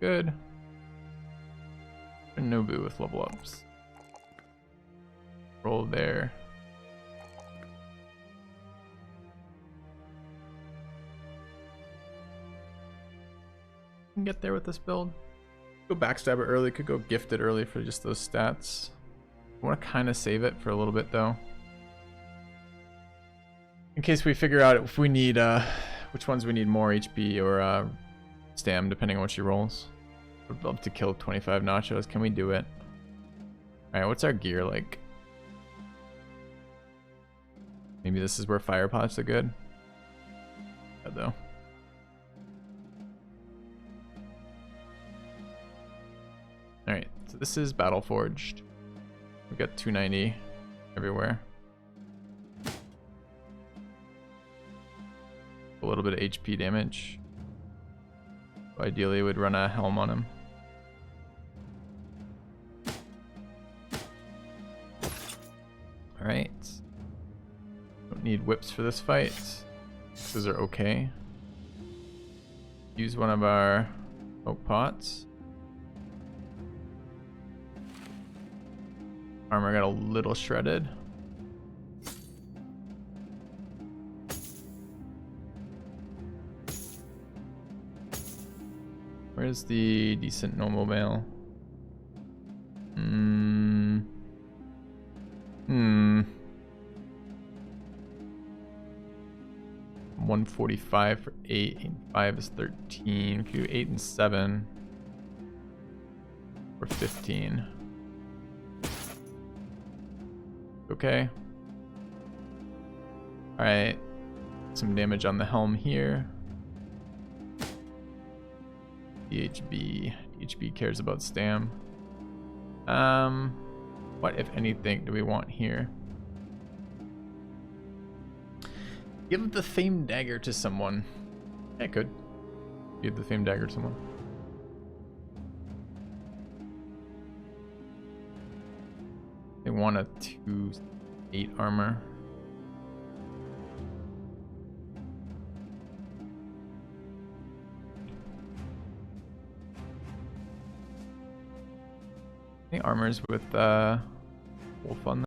Good. Nobu with level ups. Roll there. Can get there with this build. Go backstabber early, could go gifted early for just those stats. I want to kind of save it for a little bit though. In case we figure out if we need which ones we need more HP or stam depending on what she rolls. Would love to kill 25 nachos. Can we do it? Alright, what's our gear like? Maybe this is where fire pots are good. Yeah, though. Alright, so this is Battle Forged. We've got 290 everywhere. A little bit of HP damage. Ideally, would run a helm on him. Alright. Don't need whips for this fight. These are okay. Use one of our oak pots. Armor got a little shredded. Where's the decent normal mail? 145 for 8 and 5 is 13. We can do 8 and 7 for 15. Okay. Alright. Some damage on the helm here. DHB cares about stam. What, if anything, do we want here? Give the famed dagger to someone. I could. Give the famed dagger to someone. They want a 2/8 armor. I think armors with wolf on them.